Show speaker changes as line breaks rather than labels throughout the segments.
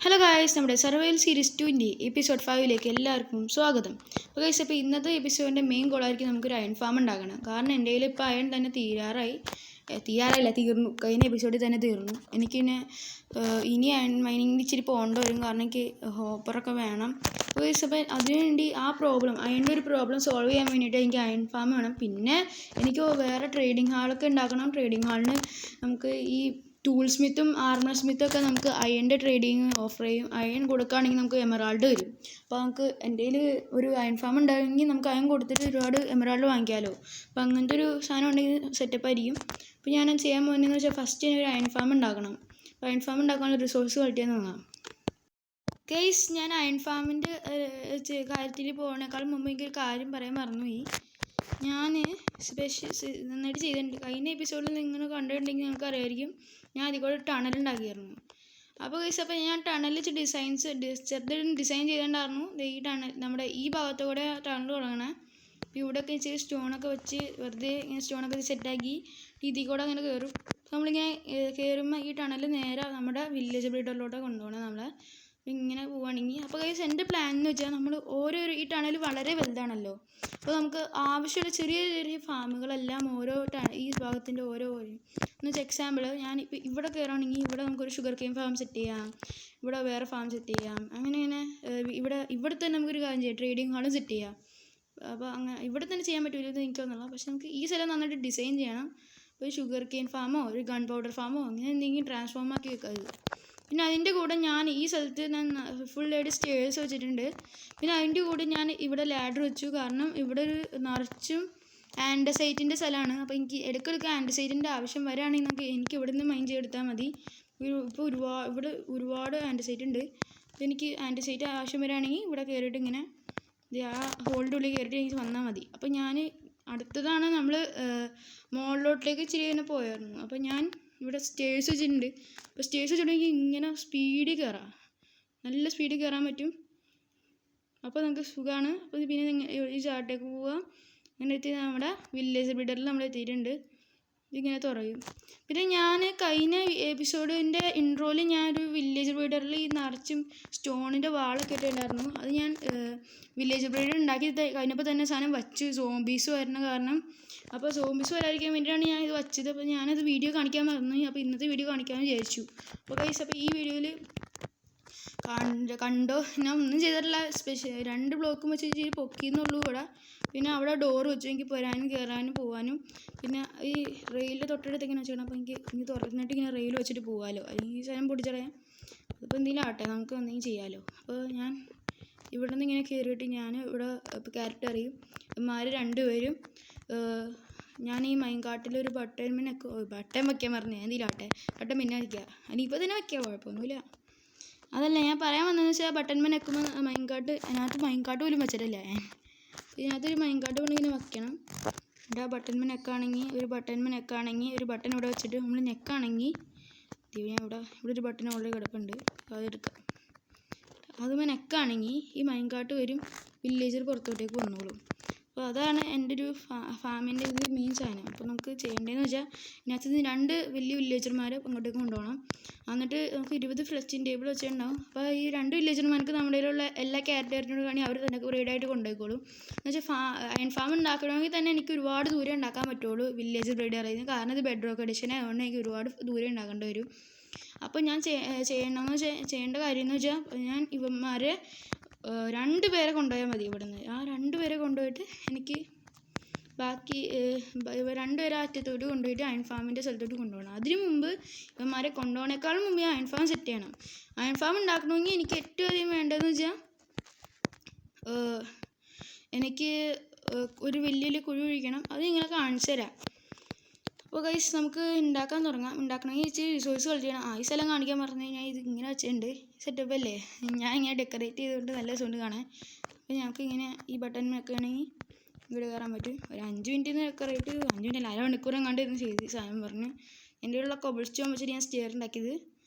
Hello guys, നമ്മുടെ survival series 2 episode 5 എല്ലാവർക്കും സ്വാഗതം. അപ്പോൾ ഗൈസ്, ഇപ്പോൾ ഇന്നത്തെ എപ്പിസോഡിൻ്റെ മെയിൻ ഗോളായിരിക്കും നമുക്കൊരു അയൺ ഫാം ഉണ്ടാക്കണം. കാരണം എൻ്റെ കയ്യിൽ ഇപ്പോൾ അയൺ തന്നെ തീർന്നു. കഴിഞ്ഞ എപ്പിസോഡിൽ തന്നെ തീർന്നു. എനിക്കിന്നെ ഇനി അയൺ മൈനിങ്ങിന് ഇച്ചിരി പോകേണ്ടി വരും. കാരണം എനിക്ക് ഹോപ്പറൊക്കെ വേണം. അപ്പോൾ ഗൈസ്, അപ്പോൾ അതിനുവേണ്ടി അയണിൻ്റെ ഒരു പ്രോബ്ലം സോൾവ് ചെയ്യാൻ വേണ്ടിയിട്ട് എനിക്ക് അയൺ ഫാം വേണം. പിന്നെ എനിക്ക് വേറെ ട്രേഡിംഗ് ഹാളൊക്കെ ഉണ്ടാക്കണം. ട്രേഡിംഗ് ഹാളിന് നമുക്ക് ഈ ടൂൾ സ്മിത്തും ആർമർ സ്മിത്തും ഒക്കെ നമുക്ക് അയണിൻ്റെ ട്രേഡിങ് ഓഫർ ചെയ്യും. അയൺ കൊടുക്കുകയാണെങ്കിൽ നമുക്ക് എമറാൾഡ് വരും. അപ്പോൾ നമുക്ക് എൻ്റെ കയ്യിൽ ഒരു അയൺ ഫാം ഉണ്ടായെങ്കിൽ നമുക്ക് അയൺ കൊടുത്തിട്ട് ഒരുപാട് എമറാൾഡ് വാങ്ങിക്കാമല്ലോ. അപ്പോൾ അങ്ങനത്തെ ഒരു സാധനം ഉണ്ടെങ്കിൽ സെറ്റപ്പ് ആയിരിക്കും. അപ്പോൾ ഞാൻ ചെയ്യാൻ പോകുന്നതെന്ന് വെച്ചാൽ ഫസ്റ്റ് ഒരു അയൺ ഫാം ഉണ്ടാക്കണം. അപ്പോൾ അയൺ ഫാം ഉണ്ടാക്കാനുള്ള റിസോഴ്സ് കളക്ട് ചെയ്യാൻ നോക്കാം. ഗൈസ്, ഞാൻ അയൺ ഫാമിൻ്റെ കാര്യത്തിൽ പോകുന്നതിനേക്കാൾ മുമ്പ് എനിക്കൊരു കാര്യം പറയാൻ മറന്നുപോയി. ഞാൻ നന്നായിട്ട് ചെയ്തിട്ടുണ്ട്. കഴിഞ്ഞ എപ്പിസോഡിൽ നിങ്ങൾ കണ്ടിട്ടുണ്ടെങ്കിൽ നിങ്ങൾക്ക് അറിയാമായിരിക്കും, ഞാൻ അതിൽ കൂടെ ടണൽ ഉണ്ടാക്കിയിരുന്നു. അപ്പോൾ ഗൈസ്, അപ്പോൾ ഞാൻ ടണൽ ചെറുതായിട്ട് ഡിസൈൻ ചെയ്തിട്ടുണ്ടായിരുന്നു. ഈ ടണൽ നമ്മുടെ ഈ ഭാഗത്തുകൂടെ ടണൽ തുടങ്ങണേ. അപ്പോൾ ഇവിടെയൊക്കെ ഇച്ചിരി സ്റ്റോണൊക്കെ വെച്ച് വെറുതെ ഇങ്ങനെ സ്റ്റോണൊക്കെ സെറ്റാക്കി ഇതിൽ കൂടെ അങ്ങനെ കയറും. നമ്മളിങ്ങനെ കയറുമ്പോൾ ഈ ടണൽ നേരെ നമ്മുടെ വില്ലേജ് ബ്രീഡറിലോട്ട് കൊണ്ടുപോകണം. നമ്മളെ ഇങ്ങനെ പോവുകയാണെങ്കിൽ. അപ്പോൾ ഗൈസ്, എൻ്റെ പ്ലാൻ എന്ന് വെച്ചാൽ നമ്മൾ ഈ ടണൽ വളരെ വലുതാണല്ലോ. അപ്പോൾ നമുക്ക് ആവശ്യമുള്ള ചെറിയ ചെറിയ ഫാമുകളെല്ലാം ഈ ഭാഗത്തിൻ്റെ ഓരോ എന്ന് വെച്ചാൽ എക്സാമ്പിൾ, ഞാനിപ്പോൾ ഇവിടെ കയറുകയാണെങ്കിൽ ഇവിടെ നമുക്കൊരു ഷുഗർ കെയിൻ ഫാം സെറ്റ് ചെയ്യാം. ഇവിടെ വേറെ ഫാം സെറ്റ് ചെയ്യാം. അങ്ങനെ ഇവിടെ തന്നെ നമുക്കൊരു കാര്യം ചെയ്യാം, ട്രേഡിംഗ് ഹാളും സെറ്റ് ചെയ്യാം. അപ്പോൾ അങ്ങനെ ഇവിടെ തന്നെ ചെയ്യാൻ പറ്റില്ലെന്ന് എനിക്കൊന്നുമില്ല. പക്ഷെ നമുക്ക് ഈ സ്ഥലം നന്നായിട്ട് ഡിസൈൻ ചെയ്യണം. ഒരു ഷുഗർ കെയിൻ ഫാമോ ഒരു ഗൺ പൗഡർ ഫാമോ അങ്ങനെ എന്തെങ്കിലും ട്രാൻസ്ഫോം ആക്കി വെക്കുക. പിന്നെ അതിൻ്റെ കൂടെ ഞാൻ ഈ സ്ഥലത്ത് ഫുള്ളായിട്ട് സ്റ്റേഴ്സ് വെച്ചിട്ടുണ്ട്. പിന്നെ അതിൻ്റെ കൂടെ ഞാൻ ഇവിടെ ലാഡർ വെച്ചു. കാരണം ഇവിടെ ഒരു നിറച്ചും ആൻഡസൈറ്റിൻ്റെ സ്ഥലമാണ്. അപ്പോൾ എനിക്ക് ഇടയ്ക്കിടയ്ക്ക് ആൻഡസൈറ്റിൻ്റെ ആവശ്യം വരികയാണെങ്കിൽ എനിക്ക് ഇവിടെ നിന്ന് മൈൻ ചെയ്തെടുത്താൽ മതി. ഇപ്പോൾ ഇവിടെ ഒരുപാട് ആൻഡസൈറ്റ് ഉണ്ട്. അപ്പോൾ എനിക്ക് ആൻഡസൈറ്റ് ആവശ്യം വരികയാണെങ്കിൽ ഇവിടെ കയറിയിട്ട് ഇങ്ങനെ ആ ഹോളിൻ്റെ ഉള്ളിൽ കയറിയിട്ട് എനിക്ക് വന്നാൽ മതി. അപ്പോൾ ഞാൻ അടുത്തതാണ് നമ്മൾ മുകളിലോട്ടിലേക്ക് ഇച്ചിരി തന്നെ പോയായിരുന്നു. അപ്പോൾ ഞാൻ ഇവിടെ സ്റ്റേഴ്സ് വെച്ചിട്ടുണ്ട്. അപ്പോൾ സ്റ്റേഴ്സ് വെച്ചിട്ടുണ്ടെങ്കിൽ ഇങ്ങനെ സ്പീഡിൽ കയറാം, നല്ല സ്പീഡിൽ കയറാൻ പറ്റും. അപ്പോൾ നമുക്ക് സുഖമാണ്. അപ്പോൾ പിന്നെ ഈ ചാട്ടേക്ക് പോവുക. അങ്ങനെ എത്തി നമ്മുടെ വില്ലേജ് ബ്രീഡറിൽ നമ്മൾ എത്തിയിട്ടുണ്ട്. ഇതിങ്ങനെ തുറയും. പിന്നെ ഞാൻ കഴിഞ്ഞ എപ്പിസോഡിൻ്റെ ഇൻട്രോയിൽ ഞാനൊരു വില്ലേജ് ബ്രീഡറിൽ ഈ നിറച്ചും സ്റ്റോണിൻ്റെ വാളൊക്കെ ഇട്ടിട്ടുണ്ടായിരുന്നു. അത് ഞാൻ വില്ലേജ് ബ്രീഡർ ഉണ്ടാക്കി കഴിഞ്ഞപ്പോൾ തന്നെ സാധനം വച്ചു. സോംബീസ് വരുന്ന കാരണം. അപ്പോൾ സോംബീസ് വരാതിരിക്കാൻ വേണ്ടിയിട്ടാണ് ഞാൻ ഇത് വച്ചത്. അപ്പോൾ ഞാനത് വീഡിയോ കാണിക്കാൻ മറന്നു. അപ്പോൾ ഇന്നത്തെ വീഡിയോ കാണിക്കാമെന്ന് വിചാരിച്ചു. അപ്പോൾ ഗൈസ്, അപ്പോൾ ഈ വീഡിയോയിൽ കണ്ടോ, ഞാൻ ഒന്നും ചെയ്തിട്ടില്ല. 2 ബ്ലോക്കും വെച്ച് ഇച്ചിരി പൊക്കിയെന്നുള്ളൂ ഇവിടെ. പിന്നെ അവിടെ ഡോറ് വെച്ചു എനിക്ക് വരാനും കയറാനും പോകാനും. പിന്നെ ഈ റെയിലിൻ്റെ തൊട്ടടുത്ത് ഇങ്ങനെ വെച്ചിടണം. അപ്പോൾ എനിക്ക് തുറന്നിട്ട് ഇങ്ങനെ റെയിൽ വെച്ചിട്ട് പോകാമല്ലോ, അല്ലെങ്കിൽ ഈ സ്ഥലം പൊടിച്ചടയാം. അതിപ്പോൾ എന്തെങ്കിലും ആട്ടെ, നമുക്ക് എന്തെങ്കിലും ചെയ്യാമല്ലോ. അപ്പോൾ ഞാൻ ഇവിടെ നിന്ന് ഇങ്ങനെ കയറിയിട്ട് ഞാൻ ഇവിടെ ഇപ്പോൾ ക്യാരറ്റ് അറിയും ഇവന്മാർ 2 പേരും. ഞാൻ ഈ മൈൻകാട്ടിലൊരു ബട്ടൺ വയ്ക്കാൻ പറഞ്ഞു. എന്തെങ്കിലും ആട്ടെ, ബട്ടൺ പിന്നെ വയ്ക്കുക, അതിനിപ്പോൾ തന്നെ വയ്ക്കാം, കുഴപ്പമൊന്നുമില്ല. അതല്ല ഞാൻ പറയാൻ വന്നതെന്ന് വെച്ചാൽ ബട്ടൺ മെൻ വെക്കുമ്പോൾ അതിനകത്ത് മൈൻകാട്ട് പോലും വെച്ചിട്ടില്ല. ഇതിനകത്തൊരു മൈൻകാട്ട് കൊണ്ട് ഇങ്ങനെ വെക്കണം. എന്നിട്ട് ആ ബട്ടൺ മെൻ നെക്കാണെങ്കിൽ ഒരു ബട്ടൺ ഇവിടെ വെച്ചിട്ട് നമ്മൾ നെക്കാണെങ്കിൽ ഞാൻ ഇവിടെ ഒരു ബട്ടൺ ഓൾറെഡി കിടപ്പുണ്ട്, അതെടുക്കാം. അതുമ്പോൾ നെക്കാണെങ്കിൽ ഈ മൈൻകാട്ട് വരും, വില്ലേജർ പുറത്തോട്ടേക്ക് വന്നോളും. അപ്പോൾ അതാണ് എൻ്റെ ഒരു ഫാമിൻ്റെ ഒരു മെയിൻ സാധനം. അപ്പോൾ നമുക്ക് ചെയ്യേണ്ടതെന്ന് വെച്ചാൽ ഇതിനകത്ത് 2 വലിയ വില്ലേജർമാരെ അങ്ങോട്ടേക്ക് കൊണ്ടുപോകണം. എന്നിട്ട് നമുക്ക് 20 ഫ്ലെച്ചിങ് ടേബിൾ വെച്ചിട്ടുണ്ടാവും. അപ്പോൾ ഈ 2 വില്ലേജർമാർക്ക് നമ്മുടെ കയ്യിലുള്ള എല്ലാ ക്യാരക്ടറിനോട് വേണമെങ്കിൽ അവർ തന്നെ ബ്രീഡായിട്ട് കൊണ്ടുപോയിക്കോളും. എന്ന് വെച്ചാൽ അയൺ ഫാം ഉണ്ടാക്കണമെങ്കിൽ തന്നെ എനിക്ക് ഒരുപാട് ദൂരം ഉണ്ടാക്കാൻ പറ്റുള്ളൂ വില്ലേജ് ബ്രീഡർ ആയിരുന്നു. കാരണം ഇത് ബെഡ് റോക്ക് എഡിഷൻ ആയതുകൊണ്ട് എനിക്ക് ഒരുപാട് ദൂരം ഉണ്ടാക്കേണ്ടി വരും. അപ്പോൾ ഞാൻ ചെയ്യേണ്ട കാര്യം എന്ന് വെച്ചാൽ ഞാൻ ഇവന്മാരെ 2 പേരെ കൊണ്ടുപോയാൽ മതി. ഇവിടെ നിന്ന് ആ 2 പേരെ കൊണ്ടുപോയിട്ട് എനിക്ക് ബാക്കി 2 പേരെ അറ്റത്തോട്ട് കൊണ്ടുപോയിട്ട് അയൺ ഫാമിൻ്റെ സ്ഥലത്തോട്ട് കൊണ്ടുപോകണം. അതിന് മുമ്പ് ഇവന്മാരെ കൊണ്ടുപോകണേക്കാളും മുമ്പ് അയൺ ഫാം സെറ്റ് ചെയ്യണം. അയൺ ഫാം ഉണ്ടാക്കണമെങ്കിൽ എനിക്ക് ഏറ്റവും അധികം വേണ്ടതെന്ന് വെച്ചാൽ എനിക്ക് ഒരു വലിയ കുഴി ഒഴിക്കണം. അത് നിങ്ങളെ കാണിച്ചു തരാം. അപ്പോൾ ഗൈസ്, നമുക്ക് ഉണ്ടാക്കാൻ തുടങ്ങാം. ഉണ്ടാക്കണമെങ്കിൽ ഇച്ചിരി റിസോഴ്സ് കളക്ട് ചെയ്യണം. ഈ സ്ഥലം കാണിക്കാൻ പറഞ്ഞു കഴിഞ്ഞാൽ ഇത് ഇങ്ങനെ വെച്ചിട്ടുണ്ട്, സെറ്റപ്പ് അല്ലേ. ഞാൻ ഇങ്ങനെ ഡെക്കറേറ്റ് ചെയ്തുകൊണ്ട് നല്ല രസമുണ്ട് കാണാൻ. അപ്പോൾ ഞങ്ങൾക്ക് ഇങ്ങനെ ഈ ബട്ടൺ വെക്കുകയാണെങ്കിൽ ഇവിടെ കയറാൻ പറ്റും. ഒരു 5 മിനിറ്റിന് ഡെക്കറേറ്റ് 5 മിനിറ്റ് അല്ല, 1 മണിക്കൂറും കണ്ടിരുന്ന് ചെയ്ത് സാധനം പറഞ്ഞു. എൻ്റെ ഉള്ള കൊബിൾ സ്റ്റോൺ വെച്ചിട്ട് ഞാൻ സ്റ്റെയർ ഉണ്ടാക്കിയത്.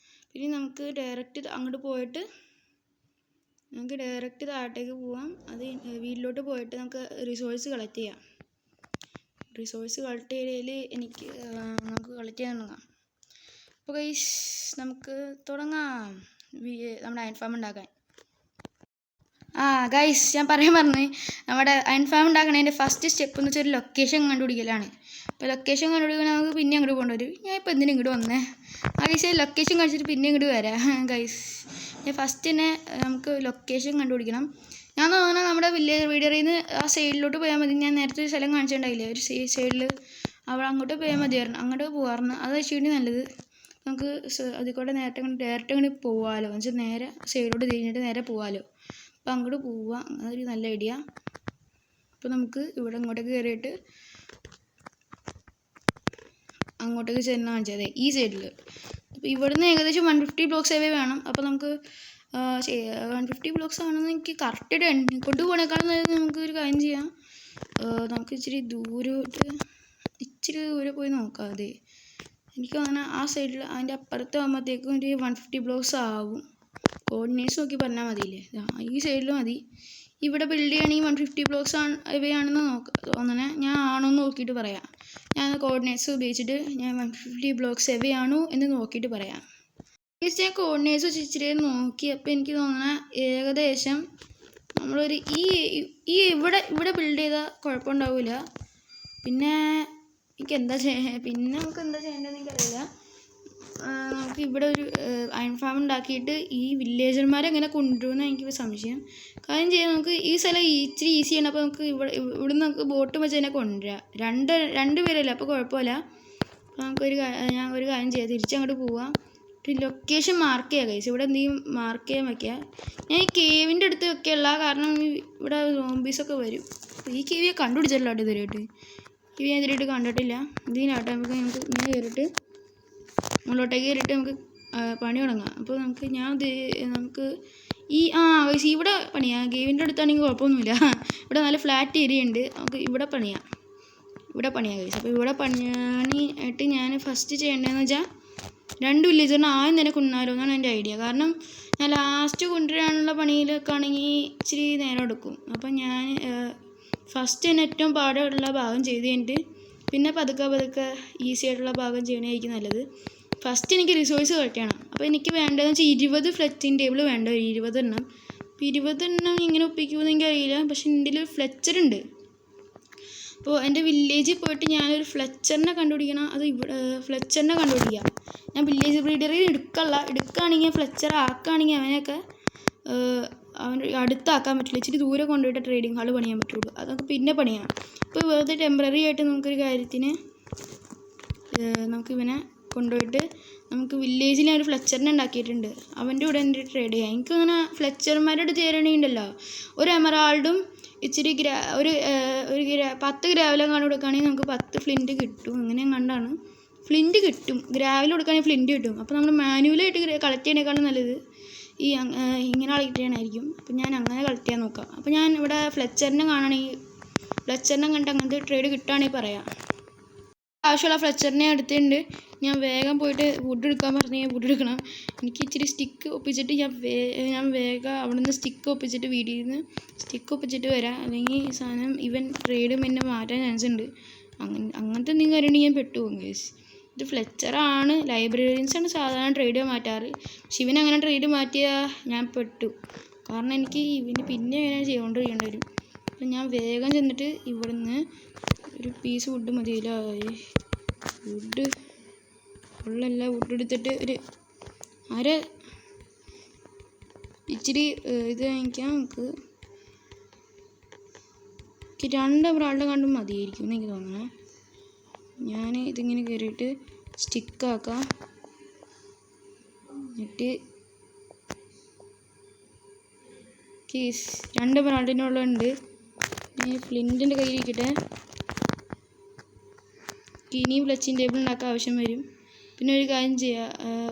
പിന്നെ നമുക്ക് ഡയറക്റ്റ് അങ്ങോട്ട് പോയിട്ട് നമുക്ക് ഡയറക്റ്റ് താഴത്തേക്ക് പോവാം. അത് വീട്ടിലോട്ട് പോയിട്ട് നമുക്ക് റിസോഴ്സ് കളക്ട് ചെയ്യാം. റിസോഴ്സ് കളക്ട് ചെയ്തതിൽ നമുക്ക് കളക്ട് ചെയ്യാൻ തുടങ്ങാം. അപ്പോൾ ഗൈസ്, നമുക്ക് തുടങ്ങാം. നമ്മുടെ അയൺ ഫാം ഉണ്ടാക്കാൻ. ഗൈസ്, ഞാൻ പറയാൻ പറഞ്ഞു, നമ്മുടെ അയൺ ഫാം ഉണ്ടാക്കണതിൻ്റെ ഫസ്റ്റ് സ്റ്റെപ്പ് എന്ന് വെച്ചാൽ ഒരു ലൊക്കേഷൻ കണ്ടുപിടിക്കലാണ്. അപ്പോൾ ലൊക്കേഷൻ കണ്ടുപിടിക്കാൻ നമുക്ക് പിന്നെ അങ്ങോട്ട് പോകേണ്ടി വരും. ഞാൻ ഇപ്പോൾ എന്തിനും ഇങ്ങോട്ട് വന്നേ? ഗൈസ്, ലൊക്കേഷൻ കാണിച്ചിട്ട് പിന്നെ ഇങ്ങോട്ട് വരാം. ഗൈസ്, ഫസ്റ്റ് തന്നെ നമുക്ക് ലൊക്കേഷൻ കണ്ടുപിടിക്കണം. ഞാൻ തോന്നുന്നത് നമ്മുടെ വില്ലേജ് റീഡറിൽ നിന്ന് ആ സൈഡിലോട്ട് പോയാൽ മതി. ഞാൻ നേരത്തെ ഒരു സ്ഥലം കാണിച്ചിട്ടുണ്ടായില്ലേ, ഒരു സൈഡിൽ, അവിടെ അങ്ങോട്ട് പോയാൽ മതിയായിരുന്നു. അങ്ങോട്ട് പോകാറുണ്ട്, അത് വെച്ചിട്ട് നല്ലത്. നമുക്ക് അതിൽ കൂടെ ഡയറക്റ്റ് അങ്ങോട്ട് പോകാമല്ലോ, എന്ന് വെച്ചാൽ നേരെ സൈഡിലോട്ട് തിരിഞ്ഞിട്ട് നേരെ പോകാമല്ലോ. അപ്പോൾ അങ്ങോട്ട് പോവുക, അതൊരു നല്ല ഐഡിയ. അപ്പോൾ നമുക്ക് ഇവിടെ ഇങ്ങോട്ടേക്ക് കയറിയിട്ട് അങ്ങോട്ടേക്ക് ചെന്ന് കാണിച്ചത് ഈ സൈഡിൽ. അപ്പോൾ ഇവിടുന്ന് ഏകദേശം 150 ബ്ലോക്സ് അവേ വേണം. അപ്പോൾ നമുക്ക് 150 ബ്ലോക്സ് ആണെന്ന് എനിക്ക് കറക്റ്റായിട്ട് എണ്ണിക്കൊണ്ട് പോകണേക്കാളും നല്ലത് നമുക്കൊരു കാര്യം ചെയ്യാം. നമുക്ക് ഇച്ചിരി ദൂരെ പോയി നോക്കാം. അതെ, എനിക്ക് അങ്ങനെ ആ സൈഡിൽ അതിൻ്റെ അപ്പുറത്ത് ആകുമ്പോഴത്തേക്കും ഒരു 150 ബ്ലോക്സ് ആവും. കോർഡിനേറ്റ്സ് നോക്കി പറഞ്ഞാൽ മതിയില്ലേ, ഈ സൈഡിൽ മതി. ഇവിടെ ബിൽഡ് ചെയ്യണമെങ്കിൽ 150 ബ്ലോക്സ് ഇവയാണെന്ന് തോന്നണേ. ഞാൻ ആണോന്ന് നോക്കിയിട്ട് പറയാം. ഞാൻ കോർഡിനേറ്റ്സ് ഉപയോഗിച്ചിട്ട് ഞാൻ 150 ബ്ലോക്സ് എവയാണോ എന്ന് നോക്കിയിട്ട് പറയാം. ഞാൻ കോർഡിനേറ്റ്സ് വെച്ച് ഇച്ചിരി നോക്കി. അപ്പോൾ എനിക്ക് തോന്നണ ഏകദേശം നമ്മളൊരു ഇവിടെ ബിൽഡ് ചെയ്താൽ കുഴപ്പമുണ്ടാവില്ല. പിന്നെ നമുക്ക് എന്താ ചെയ്യേണ്ടതെന്ന് എനിക്കറിയില്ല. നമുക്ക് ഇവിടെ ഒരു അയൺ ഫാം ഉണ്ടാക്കിയിട്ട് ഈ വില്ലേജർമാരെ എങ്ങനെ കൊണ്ടുവരുമെന്ന് എനിക്ക് സംശയം. കാര്യം ചെയ്യാം, നമുക്ക് ഈ സ്ഥലം ഇച്ചിരി ഈസിയാണ്. അപ്പോൾ നമുക്ക് ഇവിടെ നമുക്ക് ബോട്ട് വെച്ച് തന്നെ കൊണ്ടുവരാം. രണ്ട് പേരല്ലേ, അപ്പോൾ കുഴപ്പമില്ല. അപ്പോൾ ഞാൻ ഒരു കാര്യം ചെയ്യാം, തിരിച്ചങ്ങോട്ട് പോവാം. ഒരു ലൊക്കേഷൻ മാർക്ക് ചെയ്യാം ഗൈസ്. ഇവിടെ എന്തെങ്കിലും മാർക്ക് ചെയ്യാൻ വയ്ക്കുക. ഞാൻ ഈ കേവിൻ്റെ അടുത്ത് വെക്കുകയല്ല, കാരണം ഇവിടെ സോംബീസൊക്കെ വരും. അപ്പോൾ ഈ കേവ് കണ്ടുപിടിച്ചിട്ടില്ല ഇതുവരെയായിട്ട്. കേവ് ഞാൻ ഇതിലായിട്ട് കണ്ടിട്ടില്ല. ഇതിനാട്ടെ നമുക്ക് ഇങ്ങനെ കയറിയിട്ട് മുകളിലോട്ടേക്ക് കയറിയിട്ട് നമുക്ക് പണി തുടങ്ങാം. അപ്പോൾ നമുക്ക് ഗൈസ് ഇവിടെ പണിയാം. കേവിൻ്റെ അടുത്താണെങ്കിൽ കുഴപ്പമൊന്നുമില്ല. ഇവിടെ നല്ല ഫ്ലാറ്റ് ഏരിയ ഉണ്ട്, നമുക്ക് ഇവിടെ പണിയാം ഗൈസ്. അപ്പോൾ ഇവിടെ പണിയാനായിട്ട് ഞാൻ ഫസ്റ്റ് ചെയ്യേണ്ടതെന്ന് വെച്ചാൽ 2 വില്ലേജറിന് ആദ്യം തന്നെ കൊണ്ടുവന്നാലോ എന്നാണ് എൻ്റെ ഐഡിയ. കാരണം ഞാൻ ലാസ്റ്റ് കൊണ്ടുവരാനുള്ള പണിയിലൊക്കെ ആണെങ്കിൽ ഇച്ചിരി നേരം എടുക്കും. അപ്പം ഞാൻ ഫസ്റ്റ് തന്നെ ഏറ്റവും പാടുള്ള ഭാഗം ചെയ്ത് കഴിഞ്ഞിട്ട് പിന്നെ പതുക്കെ ഈസി ആയിട്ടുള്ള ഭാഗം ചെയ്യണമായിരിക്കും നല്ലത്. ഫസ്റ്റ് എനിക്ക് റിസോഴ്സ് കളക്ട്. അപ്പോൾ എനിക്ക് വേണ്ടതെന്ന് വെച്ചാൽ 20 ഫ്ലെച്ചിങ് ടേബിൾ വേണ്ട, ഒരു 20 എണ്ണം. അപ്പോൾ 20 എണ്ണം ഇങ്ങനെ ഒപ്പിക്കുമെന്ന് എനിക്കറിയില്ല, പക്ഷെ എൻ്റെ കയ്യിൽ ഫ്ലെച്ചർ ഉണ്ട്. അപ്പോൾ എൻ്റെ വില്ലേജിൽ പോയിട്ട് ഞാനൊരു ഫ്ലെച്ചറിനെ കണ്ടുപിടിക്കണം. ഫ്ലെച്ചറിനെ കണ്ടുപിടിക്കാം. ഞാൻ വില്ലേജ് ബ്രീഡറിൽ എടുക്കുകയാണെങ്കിൽ ഫ്ലെച്ചർ ആക്കുകയാണെങ്കിൽ അവനെയൊക്കെ അടുത്താക്കാൻ പറ്റില്ല. ഇച്ചിരി ദൂരെ കൊണ്ടുപോയിട്ട് ട്രേഡിങ് ഹാൾ പണിയാൻ പറ്റുള്ളൂ. അതൊക്കെ പിന്നെ പണിയാം. ഇപ്പോൾ വെറുതെ ടെമ്പററി ആയിട്ട് നമുക്കൊരു കാര്യത്തിന് നമുക്കിവനെ കൊണ്ടുപോയിട്ട് നമുക്ക് വില്ലേജിൽ ഞാൻ ഒരു ഫ്ലെച്ചറിനെ ഉണ്ടാക്കിയിട്ടുണ്ട്. അവൻ്റെ കൂടെ എൻ്റെ ട്രേഡ് ചെയ്യാം. എനിക്കങ്ങനെ ഫ്ലെച്ചർമാരുടെ അടുത്ത് ചേരണുണ്ടല്ലോ, ഒരു എമറാൾഡും ഇച്ചിരി 10 ഗ്രാവലും കണ്ടു കൊടുക്കുകയാണെങ്കിൽ നമുക്ക് 10 ഫ്ലിൻറ്റ് കിട്ടും. അങ്ങനെ കണ്ടാണ് ഫ്ലിൻറ്റ് കിട്ടും. ഗ്രാവൽ കൊടുക്കുകയാണെങ്കിൽ ഫ്ലിൻറ്റ് കിട്ടും. അപ്പോൾ നമ്മൾ മാനുവലായിട്ട് കളക്ട് ചെയ്യണേക്കാളും നല്ലത് ഇങ്ങനെ കളക്ട് ചെയ്യണമായിരിക്കും. അപ്പോൾ ഞാൻ അങ്ങനെ കളക്ട് ചെയ്യാൻ നോക്കാം. അപ്പോൾ ഞാൻ ഇവിടെ ഫ്ലെച്ചറിനെ കാണുകയാണെങ്കിൽ ഫ്ലെച്ചറിനെ കണ്ട് അങ്ങനത്തെ ട്രേഡ് കിട്ടുകയാണെങ്കിൽ പറയാം. ആവശ്യമുള്ള ഫ്ലെച്ചറിനെ എടുത്തിട്ടുണ്ട്. ഞാൻ വേഗം പോയിട്ട് വുഡ് എടുക്കാൻ പറഞ്ഞാൽ വുഡ് എടുക്കണം. എനിക്ക് ഇച്ചിരി സ്റ്റിക്ക് ഒപ്പിച്ചിട്ട് ഞാൻ വേഗം അവിടെ നിന്ന് സ്റ്റിക്ക് ഒപ്പിച്ചിട്ട് വീട്ടിൽ നിന്ന് സ്റ്റിക്ക് ഒപ്പിച്ചിട്ട് വരാം. അല്ലെങ്കിൽ ഈ സാധനം ട്രേഡ് പിന്നെ മാറ്റാൻ ചാൻസ് ഉണ്ട്. അങ്ങനത്തെ എന്തെങ്കിലും കാര്യമുണ്ടെങ്കിൽ ഞാൻ പെട്ടുപോകും ഗൈസ്. ഇത് ഫ്ലെച്ചറാണ്, ലൈബ്രറിയൻസാണ് സാധാരണ ട്രേഡ് മാറ്റാറ്. പക്ഷെ ഇവനങ്ങനെ ട്രേഡ് മാറ്റിയാൽ ഞാൻ പെട്ടു. കാരണം എനിക്ക് പിന്നെ ഞാൻ ചെയ്യേണ്ടി വരും. അപ്പം ഞാൻ വേഗം ചെന്നിട്ട് ഇവിടുന്ന് ഒരു പീസ് വുഡ് മതിയല്ലോ. വുഡ് എടുത്തിട്ട് ഒരു ഇച്ചിരി ഇത് വാങ്ങിക്കാം. നമുക്ക് 2 എമറാൾഡ് കണ്ടും മതിയായിരിക്കും എന്ന് എനിക്ക് തോന്നണേ. ഞാൻ ഇതിങ്ങനെ കയറിയിട്ട് സ്റ്റിക്കാക്കാം. എന്നിട്ട് 2 എമറാൾഡിനുള്ളുണ്ട്. ഞാൻ ഫ്ലിൻറ്റിൻ്റെ കയ്യിലിരിക്കട്ടെ. ഇനിയും ഫ്ലെച്ചിങ് ടേബിൾ ഉണ്ടാക്കാൻ ആവശ്യം വരും. പിന്നെ ഒരു കാര്യം ചെയ്യാം,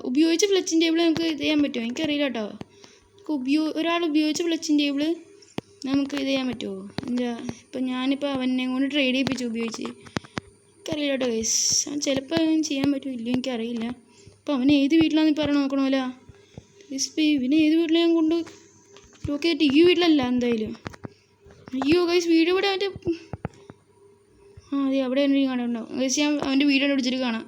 ഉപയോഗിച്ച ഫ്ലെച്ചിങ് ടേബിൾ നമുക്ക് ഇത് ചെയ്യാൻ പറ്റുമോ എനിക്കറിയില്ല കേട്ടോ. ഒരാൾ ഉപയോഗിച്ച ഫ്ലെച്ചിങ് ടേബിൾ നമുക്ക് ഇത് ചെയ്യാൻ പറ്റുമോ? ഇപ്പം ഞാനിപ്പോൾ അവനെ കൊണ്ട് ട്രേഡ് ചെയ്യിപ്പിച്ചു ഉപയോഗിച്ച്. എനിക്കറിയില്ല കേട്ടോ ഗൈസ്. ചിലപ്പോൾ അവൻ ചെയ്യാൻ പറ്റുമോ ഇല്ലയോ എനിക്കറിയില്ല. അപ്പോൾ അവൻ ഏത് വീട്ടിലാണെന്ന് ഇപ്പോൾ നോക്കണമല്ലോ ഗൈസ്. ഇപ്പോൾ ഇവനെ ഏത് വീട്ടിലാണ് ഞാൻ കൊണ്ട് ലോക്ക് ചെയ്തിട്ട് ഈ വീട്ടിലല്ല എന്തായാലും. അയ്യോ ഗൈസ്, വീഡിയോ ഇവിടെ അവൻ്റെ അതെ അവിടെ എന്തെങ്കിലും കാണുന്നുണ്ടാവും ഗൈസ്. ഞാൻ അവൻ്റെ വീഡിയോ പിടിച്ചിട്ട് കാണാം.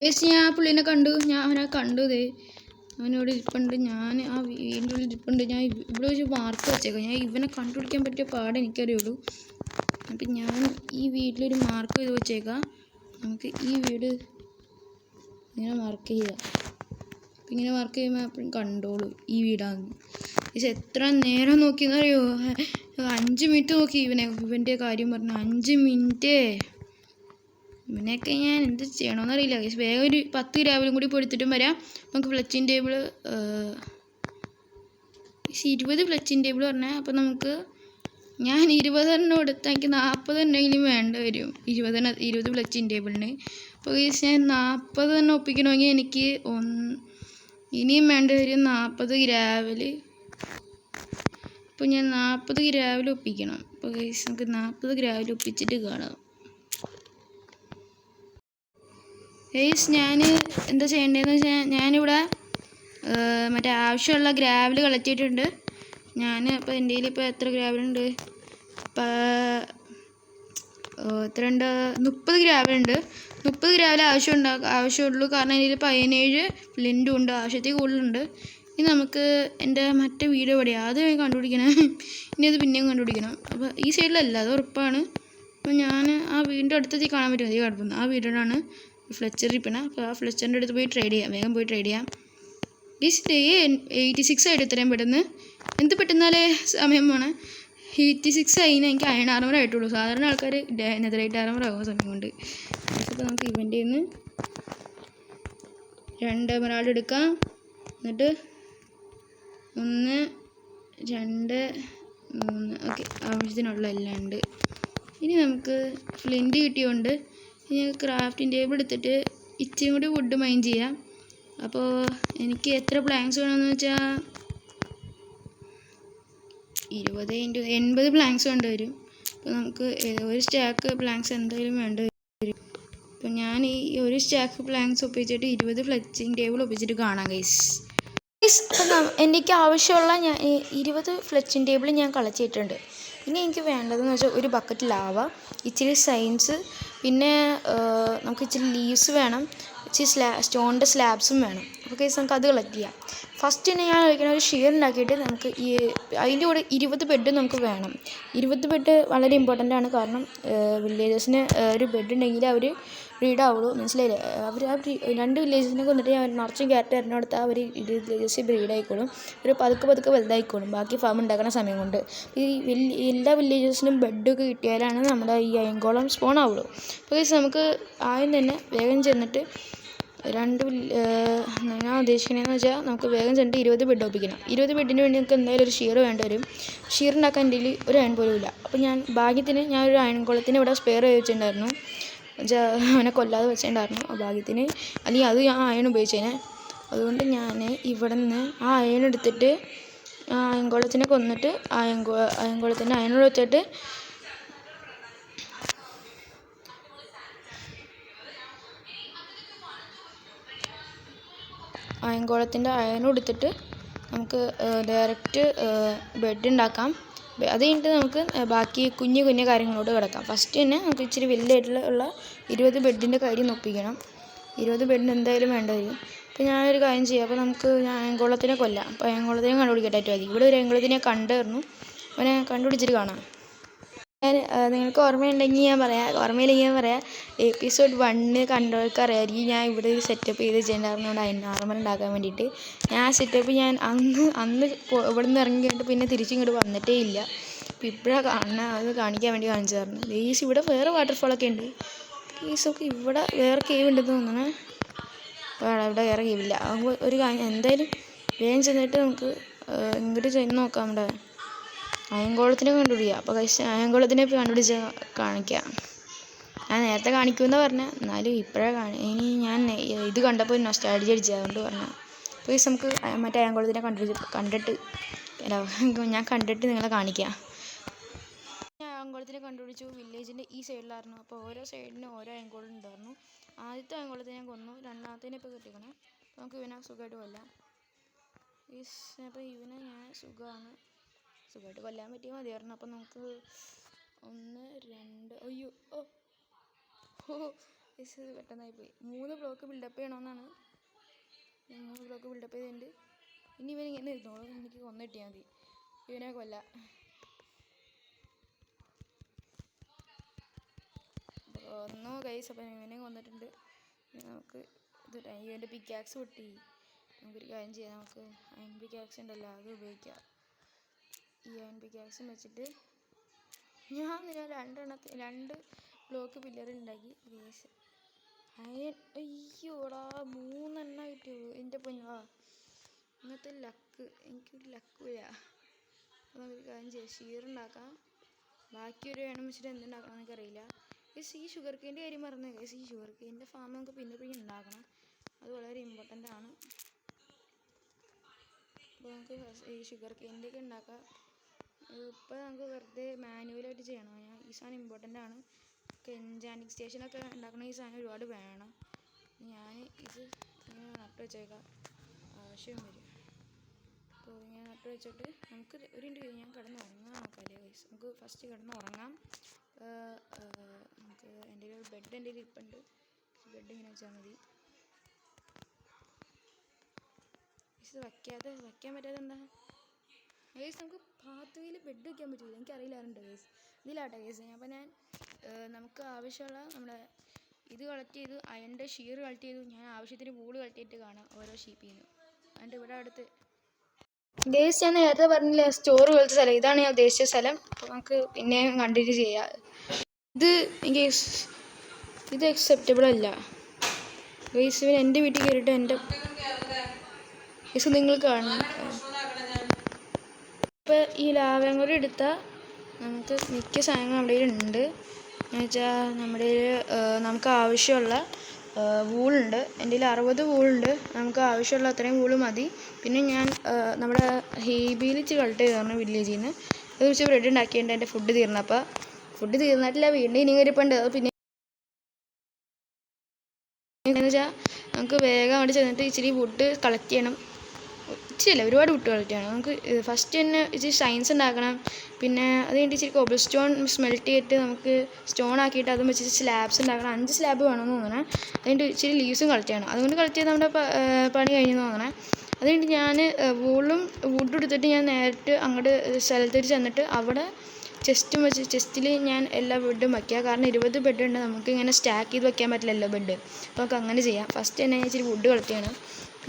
ഞാൻ ആ പുള്ളീനെ കണ്ടു, ഞാൻ അവനെ കണ്ടു. അവനോട് ഇരിപ്പുണ്ട്, ഞാൻ ആ വീടിൻ്റെ ഉള്ളിൽ ഇരിപ്പുണ്ട്. ഞാൻ ഇവിടെ വെച്ച് മാർക്ക് വെച്ചേക്കാം. ഞാൻ ഇവനെ കണ്ടുപിടിക്കാൻ പറ്റിയ പാടെ എനിക്കറിയുള്ളൂ. അപ്പം ഞാൻ ഈ വീട്ടിലൊരു മാർക്ക് ചെയ്ത് വെച്ചേക്കാം. നമുക്ക് ഈ വീട് ഇങ്ങനെ മാർക്ക് ചെയ്യാം. അപ്പം ഇങ്ങനെ മാർക്ക് ചെയ്യുമ്പോൾ അപ്പോഴും കണ്ടോളൂ ഈ വീടാണ്. പക്ഷെ എത്ര നേരം നോക്കിയെന്നറിയോ? 5 മിനിറ്റ് നോക്കി ഇവൻ്റെ കാര്യം പറഞ്ഞു. 5 മിനിറ്റ്. ഇവനെയൊക്കെ ഞാൻ എന്ത് ചെയ്യണമെന്നറിയില്ല. വേഗം ഒരു 10 രാവിലെ കൂടി പൊടുത്തിട്ടും വരാം. നമുക്ക് ഫ്ലെച്ചിങ് ടേബിൾ 20 ഫ്ലെച്ചിങ് ടേബിൾ പറഞ്ഞാൽ അപ്പോൾ നമുക്ക് ഞാൻ 20 എടുത്താൽ എനിക്ക് 40 വേണ്ട വരും. 20 ഫ്ലെച്ചിങ് ടേബിളിന്. അപ്പോൾ ഞാൻ 40 ഒപ്പിക്കണമെങ്കിൽ എനിക്ക് ഇനിയും വേണ്ട വരും 40 ഗ്രാവൽ. അപ്പോൾ ഞാൻ 40 ഗ്രാവൽ ഒപ്പിക്കണം. അപ്പോൾ നമുക്ക് 40 ഗ്രാവൽ ഒപ്പിച്ചിട്ട് കാണാം. ഞാൻ എന്താ ചെയ്യേണ്ടതെന്ന് വെച്ചാൽ ഞാനിവിടെ മറ്റേ ആവശ്യമുള്ള ഗ്രാവൽ കളക്റ്റിയിട്ടുണ്ട്. ഞാൻ ഇപ്പോൾ എൻ്റെ കയ്യിൽ ഇപ്പോൾ എത്ര ഗ്രാവലുണ്ട്? എത്ര ഉണ്ട്? 30 ഗ്രാവലുണ്ട്. 30 ഗ്രാവൽ ആവശ്യമുള്ളൂ. കാരണം എൻ്റെ കയ്യിൽ 17 ഫ്ലിൻറ്റും ഉണ്ട്. ആവശ്യത്തിൽ കൂടുതലുണ്ട്. ഇനി നമുക്ക് എൻ്റെ മറ്റേ വീട് എവിടെയാണ് അത് കണ്ടുപിടിക്കണം. ഇനി അത് പിന്നെയും കണ്ടുപിടിക്കണം. അപ്പോൾ ഈ സൈഡിലല്ല, അത് ഉറപ്പാണ്. അപ്പോൾ ഞാൻ ആ വീടിൻ്റെ അടുത്തേക്ക് കാണാൻ പറ്റും. അധികം കുഴപ്പമൊന്നും. ആ വീടിനാണ് ഫ്ലെച്ചർ ഇരിപ്പണം. അപ്പോൾ ആ ഫ്ലെച്ചറിൻ്റെ അടുത്ത് പോയി ട്രേഡ് ചെയ്യാം. വേഗം പോയി ട്രേഡ് ചെയ്യാം. ദിസ് ഡേ 86 ആയിട്ട് ഇത്രയും പെട്ടെന്ന്. എന്ത് പെട്ടെന്നാലേ സമയം പോണേ. 86 ആയിന് എനിക്ക് അയൺ ആർമർ ആയിട്ടുള്ളൂ. സാധാരണ ആൾക്കാർ നെതറൈറ്റ് ആർമർ ആകുന്ന സമയം കൊണ്ട്. അപ്പോൾ നമുക്ക് ഇവൻ്റെ നിന്ന് 2 എമറാൾഡ് എടുക്കാം. എന്നിട്ട് 1 2 3 ഓക്കെ, ആവശ്യത്തിനുള്ള എല്ലാം ഉണ്ട്. ഇനി നമുക്ക് ഫ്ലിൻറ്റ് കിട്ടിയോണ്ട് ഇനി ക്രാഫ്റ്റിംഗ് ടേബിൾ എടുത്തിട്ട് ഇച്ചിരി കൂടി വുഡ് മൈൻ ചെയ്യാം. അപ്പോൾ എനിക്ക് എത്ര പ്ലാങ്ക്സ് വേണമെന്ന് വെച്ചാൽ 20 × 80 പ്ലാങ്ക്സ് വേണ്ടി വരും. അപ്പോൾ നമുക്ക് ഒരു സ്റ്റാക്ക് പ്ലാങ്ക്സ് എന്തായാലും വേണ്ടി വരും. അപ്പോൾ ഞാൻ ഈ ഒരു സ്റ്റാക്ക് പ്ലാങ്ക്സ് ഒപ്പിച്ചിട്ട് 20 ഫ്ലെച്ചിങ് ടേബിൾ ഒപ്പിച്ചിട്ട് കാണാം ഗൈസ്. അപ്പം എനിക്ക് ആവശ്യമുള്ള 20 ഫ്ലെച്ചിങ് ടേബിൾ ഞാൻ കളക്ട് ചെയ്തിട്ടുണ്ട്. ഇനി എനിക്ക് വേണ്ടതെന്ന് വെച്ചാൽ ഒരു ബക്കറ്റ് ലാവ, ഇച്ചിരി സൈൻസ്, പിന്നെ നമുക്ക് ഇച്ചിരി ലീവ്സ് വേണം, ഇച്ചിരി സ്റ്റോണിൻ്റെ സ്ലാബ്സും വേണം. അപ്പോൾ കേസ് നമുക്ക് അത് കളക്ട് ചെയ്യാം. ഫസ്റ്റ് തന്നെ ഞാൻ കഴിക്കുന്ന ഒരു ഷീർ ഉണ്ടാക്കിയിട്ട് നമുക്ക് അതിൻ്റെ കൂടെ 20 ബെഡ് നമുക്ക് വേണം. 20 ബെഡ് വളരെ ഇമ്പോർട്ടൻ്റ് ആണ്. കാരണം വില്ലേജസിന് ഒരു ബെഡ് ഉണ്ടെങ്കിൽ അവർ ബ്രീഡാവുള്ളൂ. മനസ്സിലായില്ലേ? അവർ ആ 2 വില്ലേജസിനെ കൊന്നിട്ട് നിറച്ചും ക്യാരറ്റ് തരുന്നിടത്ത് അവർ 20 വില്ലേജസ് ബ്രീഡായിക്കോളും. ഒരു പതുക്കെ വലുതായിക്കോളും ബാക്കി ഫാം ഉണ്ടാക്കുന്ന സമയം കൊണ്ട്. ഈ എല്ലാ വില്ലേജസിനും ബെഡൊക്കെ കിട്ടിയാലാണ് നമ്മുടെ ഈ അയങ്കോളം സ്പോൺ ആവുള്ളൂ. അപ്പോൾ നമുക്ക് ആദ്യം തന്നെ വേഗം ചെന്നിട്ട് ഞാൻ ഉദ്ദേശിക്കണതെന്ന് വെച്ചാൽ നമുക്ക് വേഗം ചെന്നിട്ട് 20 ബെഡ് ഒപ്പിക്കണം. 20 ബെഡിന് വേണ്ടി നമുക്ക് എന്തായാലും ഒരു ഷീർ വേണ്ടി വരും. ഷീർ ഉണ്ടാക്കാൻ എൻ്റെ കയ്യിൽ ഒരു അയൺ പോലും ഇല്ല. അപ്പോൾ ഞാൻ ഭാഗ്യത്തിന് ഒരു അയൺകുളത്തിന് ഇവിടെ സ്പെയർ ചെയ്ത് വെച്ചിട്ടുണ്ടായിരുന്നു. അവനെ കൊല്ലാതെ വെച്ചിട്ടുണ്ടായിരുന്നു ആ ഭാഗ്യത്തിന്. അല്ലെങ്കിൽ അത് ഞാൻ അയൺ ഉപയോഗിച്ചേനെ. അതുകൊണ്ട് ഞാൻ ഇവിടെ നിന്ന് ആ അയൺ എടുത്തിട്ട് ആ അയൺകുളത്തിനെ കൊന്നിട്ട് അയൺകുളത്തിൻ്റെ അയണോട് വെച്ചിട്ട് അയൺകുളത്തിൻ്റെ അയൺ എടുത്തിട്ട് നമുക്ക് ഡയറക്റ്റ് ബെഡ് ഉണ്ടാക്കാം. അത് കഴിഞ്ഞിട്ട് നമുക്ക് ബാക്കി കുഞ്ഞു കാര്യങ്ങളോട് കിടക്കാം. ഫസ്റ്റ് തന്നെ നമുക്ക് ഇച്ചിരി വലിയതായിട്ടുള്ള 20 ബെഡിൻ്റെ കാര്യം ഒപ്പിക്കണം. 20 ബെഡിന് എന്തായാലും വേണ്ട വരും. അപ്പോൾ ഞാനൊരു കാര്യം ചെയ്യാം. അപ്പോൾ ഞാൻ അയൺകുളത്തിനെ കൊല്ലാം. അപ്പോൾ അയൺകുളത്തിനെ കണ്ടുപിടിക്കട്ടെ മതി. ഇവിടെ ഒരു അയൺകുളത്തിനെ കണ്ടായിരുന്നു. അവനെ കണ്ടുപിടിച്ചിട്ട് കാണാം. നിങ്ങൾക്ക് ഓർമ്മയുണ്ടെങ്കിൽ ഞാൻ പറയാം, ഓർമ്മയില്ലെങ്കിൽ ഞാൻ പറയാം. എപ്പിസോഡ് 1 കണ്ടവർക്ക് അറിയാമായിരിക്കും. ഞാൻ ഇവിടെ ഒരു സെറ്റപ്പ് ചെയ്ത് വെച്ചിട്ടുണ്ടായിരുന്നു അയൺ ആർമർ ഉണ്ടാക്കാൻ വേണ്ടിയിട്ട്. ഞാൻ ആ സെറ്റപ്പ് ഞാൻ അന്ന് ഇവിടെ നിന്ന് ഇറങ്ങി കഴിഞ്ഞിട്ട് പിന്നെ തിരിച്ചിങ്ങോട്ട് വന്നിട്ടേ ഇല്ല. അപ്പോൾ ഇപ്പോഴാണ് കാണുന്നത്. അത് കാണിക്കാൻ വേണ്ടി കാണിച്ചു തരണം. പ്ലീസ്, ഇവിടെ വേറെ വാട്ടർഫോളൊക്കെ ഉണ്ട്. പ്ലീസ് ഒക്കെ ഇവിടെ വേറെ കേവ് ഉണ്ടെന്ന് തോന്നണേ. ഇവിടെ വേറെ കേവില്ല. അപ്പോൾ ഒരു കാര്യം എന്തായാലും വേഗം ചെന്നിട്ട് നമുക്ക് ഇങ്ങോട്ട് ചെന്ന് നോക്കാം. നമ്മുടെ അയൺകുളത്തിനെ കണ്ടുപിടിക്കുക. അപ്പോൾ അയൺകുളത്തിനെ ഇപ്പോൾ കണ്ടുപിടിച്ച് കാണിക്കാം. ഞാൻ നേരത്തെ കാണിക്കുമെന്ന് പറഞ്ഞാൽ, എന്നാലും ഇപ്പോഴാണ് ഇനി ഞാൻ ഇത് കണ്ടപ്പോൾ നൊസ്റ്റാൾജിയ അടിച്ചത്, അതുകൊണ്ട് പറഞ്ഞാൽ. അപ്പോൾ നമുക്ക് മറ്റേ അയൺകുളത്തിനെ കണ്ടിട്ട് ഞാൻ കണ്ടിട്ട് നിങ്ങളെ കാണിക്കാം. ഞാൻ അയൺകുളത്തിനെ കണ്ടുപിടിച്ചു. വില്ലേജിൻ്റെ ഈ സൈഡിലായിരുന്നു. അപ്പോൾ ഓരോ സൈഡിനും ഓരോ അയൺകുളം ഉണ്ടായിരുന്നു. ആദ്യത്തെ അയൺകുളത്തെ ഞാൻ കൊന്നു. രണ്ടാമത്തേനെ ഇപ്പോൾ കിട്ടിക്കണം. അപ്പോൾ നമുക്ക് ഇവനെ സുഖമായിട്ട് കൊല്ലാം. അപ്പോൾ ഇവനെ ഞാൻ സുഖമായിട്ട് കൊല്ലാൻ പറ്റിയാൽ മതിയായിരുന്നു. അപ്പോൾ നമുക്ക് 1 2 അയ്യോ ഇത് പെട്ടെന്നായി പോയി. 3 ബ്ലോക്ക് ബിൽഡപ്പ് ചെയ്യണമെന്നാണ്. 3 ബ്ലോക്ക് ബിൽഡപ്പ് ചെയ്തിട്ടുണ്ട്. ഇനി ഇവനിങ്ങനെ ഇരുന്നോളൂ, എനിക്ക് കൊന്നു കിട്ടിയാൽ മതി. ഇവനെ കൊല്ലാം. ഒന്നോ ഗൈസ്, അപ്പം ഇവനെ കൊന്നിട്ടുണ്ട്. നമുക്ക് ഇത് ഇവൻ്റെ പിക്കാക്സ് പൊട്ടി. നമുക്കൊരു കാര്യം ചെയ്യാം, നമുക്ക് അയൺ പിക്കാക്സ് ഉണ്ടല്ലോ അത് ഉപയോഗിക്കാം. ഈ അയൺ പിക്കാക്സും വെച്ചിട്ട് ഞാൻ 2 ബ്ലോക്ക് പില്ലർ ഉണ്ടാക്കി. ഗൈസ് അയൺ, അയ്യോടാ 3 എണ്ണം കിട്ടിയുള്ളൂ. എൻ്റെ പൊന്നാ, ഇന്നത്തെ ലക്ക്, എനിക്കൊരു ലക്കില്ല. അപ്പോൾ നമുക്കൊരു കാര്യം ചെയ്യാം, ഷീറുണ്ടാക്കാം. ബാക്കി ഒരു വേണം വെച്ചിട്ട് എന്തുണ്ടാക്കണം എനിക്കറിയില്ല. ഗൈസ് ഈ ഷുഗർ കെയിൻ്റെ കാര്യം പറഞ്ഞത്. ഗൈസ് ഈ ഷുഗർ കെയിൻ്റെ ഫാം നമുക്ക് പിന്നെ ഉണ്ടാക്കണം. അത് വളരെ ഇമ്പോർട്ടൻ്റ് ആണ്. അപ്പോൾ നമുക്ക് ഈ ഷുഗർ കെയിൻ്റെ ഒക്കെ ഉണ്ടാക്കാം. ഇപ്പോൾ നമുക്ക് വെറുതെ മാനുവലായിട്ട് ചെയ്യണം. ഈ സാധനം ഇമ്പോർട്ടൻ്റ് ആണ്. എൻചാൻറ്റിങ് സ്റ്റേഷനൊക്കെ ഉണ്ടാക്കണ ഈ സാധനം ഒരുപാട് വേണം. ഞാൻ ഇത് ഇങ്ങനെ നട്ട് വെച്ചേക്കാം, ആവശ്യം വരും. അപ്പോൾ ഇങ്ങനെ നട്ട് വെച്ചിട്ട് നമുക്ക് ഒരു മിനിറ്റ് കഴിഞ്ഞ് ഞാൻ കിടന്ന് ഉറങ്ങാൻ നോക്കാമല്ലേ ഗൈസ്. നമുക്ക് ഫസ്റ്റ് കിടന്ന് ഉറങ്ങാം. നമുക്ക് എൻ്റെ ഒരു ബെഡ് എൻ്റെ ഇരിപ്പുണ്ട്. ബെഡ് ഇങ്ങനെ വെച്ചാൽ മതി. ഇത് വയ്ക്കാൻ പറ്റാതെ എന്താ ഗൈസ്, നമുക്ക് പാത്തുവയിൽ ബെഡ് വയ്ക്കാൻ പറ്റില്ല. എനിക്കറിയില്ലാറുണ്ട് ഗൈസ്. ഇതിലാട്ടെ ഗൈസ്. അപ്പോൾ ഞാൻ നമുക്ക് ആവശ്യമുള്ള നമ്മുടെ ഇത് കളക്ട് ചെയ്തു, അയണിൻ്റെ ഷീർ കളക്ട് ചെയ്തു. ഞാൻ ആവശ്യത്തിന് വൂള് കളക്ട് ചെയ്തിട്ട് കാണാം ഓരോ ഷീപ്പിൽ നിന്ന്. എന്നിട്ട് ഇവിടെ അടുത്ത് ഗൈസ് ഞാൻ നേരത്തെ പറഞ്ഞില്ല സ്റ്റോർ പോലത്തെ സ്ഥലം, ഇതാണ് ഞാൻ ഉദ്ദേശിച്ച സ്ഥലം. അപ്പോൾ നമുക്ക് പിന്നെയും കണ്ടിന്യൂ ചെയ്യാം. ഗൈസ് ഇത് അക്സെപ്റ്റബിൾ അല്ല ഗൈസ്. ഇവൻ എൻ്റെ വീട്ടിൽ കയറിയിട്ട് എൻ്റെ ഗൈസ് നിങ്ങൾ കാണണം. ഇപ്പോൾ ഈ ലാവയും കൂടി എടുത്താൽ നമുക്ക് മിക്ക സാധനങ്ങളും നമ്മുടെ കയ്യിലുണ്ട്. എന്ന് വെച്ചാൽ നമ്മുടെ നമുക്ക് ആവശ്യമുള്ള വൂളുണ്ട്. എൻ്റെ കയ്യിൽ 60 വൂളുണ്ട്. നമുക്ക് ആവശ്യമുള്ള അത്രയും വൂള് മതി. പിന്നെ ഞാൻ നമ്മുടെ ഹേബിയിൽ ഇച്ചിരി കളക്ട് ചെയ്ത് തരണം വില്ലേജിൽ നിന്ന്. അത് വെച്ച് ബ്രെഡ് ഉണ്ടാക്കിയിട്ടുണ്ട്. എൻ്റെ ഫുഡ് തീർന്നപ്പോൾ. ഫുഡ് തീർന്നിട്ടില്ല, വീണ്ടും ഇനി കയറിപ്പുണ്ട്. അത് പിന്നെ എന്ന് വെച്ചാൽ നമുക്ക് വേഗം അവിടെ ചെന്നിട്ട് ഇച്ചിരി വുഡ് കളക്ട് ചെയ്യണം. ഇച്ചിരിയല്ല, ഒരുപാട് വുഡ് കളക്ട് ചെയ്യണം. നമുക്ക് ഫസ്റ്റ് തന്നെ ഇച്ചിരി ഷൈൻസ് ഉണ്ടാക്കണം. പിന്നെ അത് കഴിഞ്ഞിട്ട് ഇച്ചിരി കോബിൾ സ്റ്റോൺ സ്മെൽറ്റ് ചെയ്തിട്ട് നമുക്ക് സ്റ്റോൺ ആക്കിയിട്ട് അതും വെച്ചിട്ട് സ്ലാബ്സ് ഉണ്ടാക്കണം. 5 സ്ലാബ് വേണമെന്ന് തോന്നണേ. അതുകൊണ്ട് ഇച്ചിരി ലീവ്സും കളക്ട് ചെയ്യണം. അതുകൊണ്ട് കളക്ട് ചെയ്ത് നമ്മുടെ പണി കഴിഞ്ഞെന്ന് തോന്നണേ. അത് കഴിഞ്ഞിട്ട് ഞാൻ വുഡും എടുത്തിട്ട് ഞാൻ നേരിട്ട് അങ്ങോട്ട് സ്ഥലത്തേക്ക് ചെന്നിട്ട് അവിടെ ചെസ്റ്റും വെച്ച് ചെസ്റ്റിൽ ഞാൻ എല്ലാ ബെഡും വയ്ക്കുക. കാരണം 20 ബെഡ് ഉണ്ട്, നമുക്ക് ഇങ്ങനെ സ്റ്റാക്ക് ചെയ്ത് വയ്ക്കാൻ പറ്റില്ലല്ലോ ബെഡ്. അപ്പോൾ നമുക്ക് അങ്ങനെ ചെയ്യാം. ഫസ്റ്റ് തന്നെ ഇച്ചിരി വുഡ് കളക്ട് ചെയ്യണം.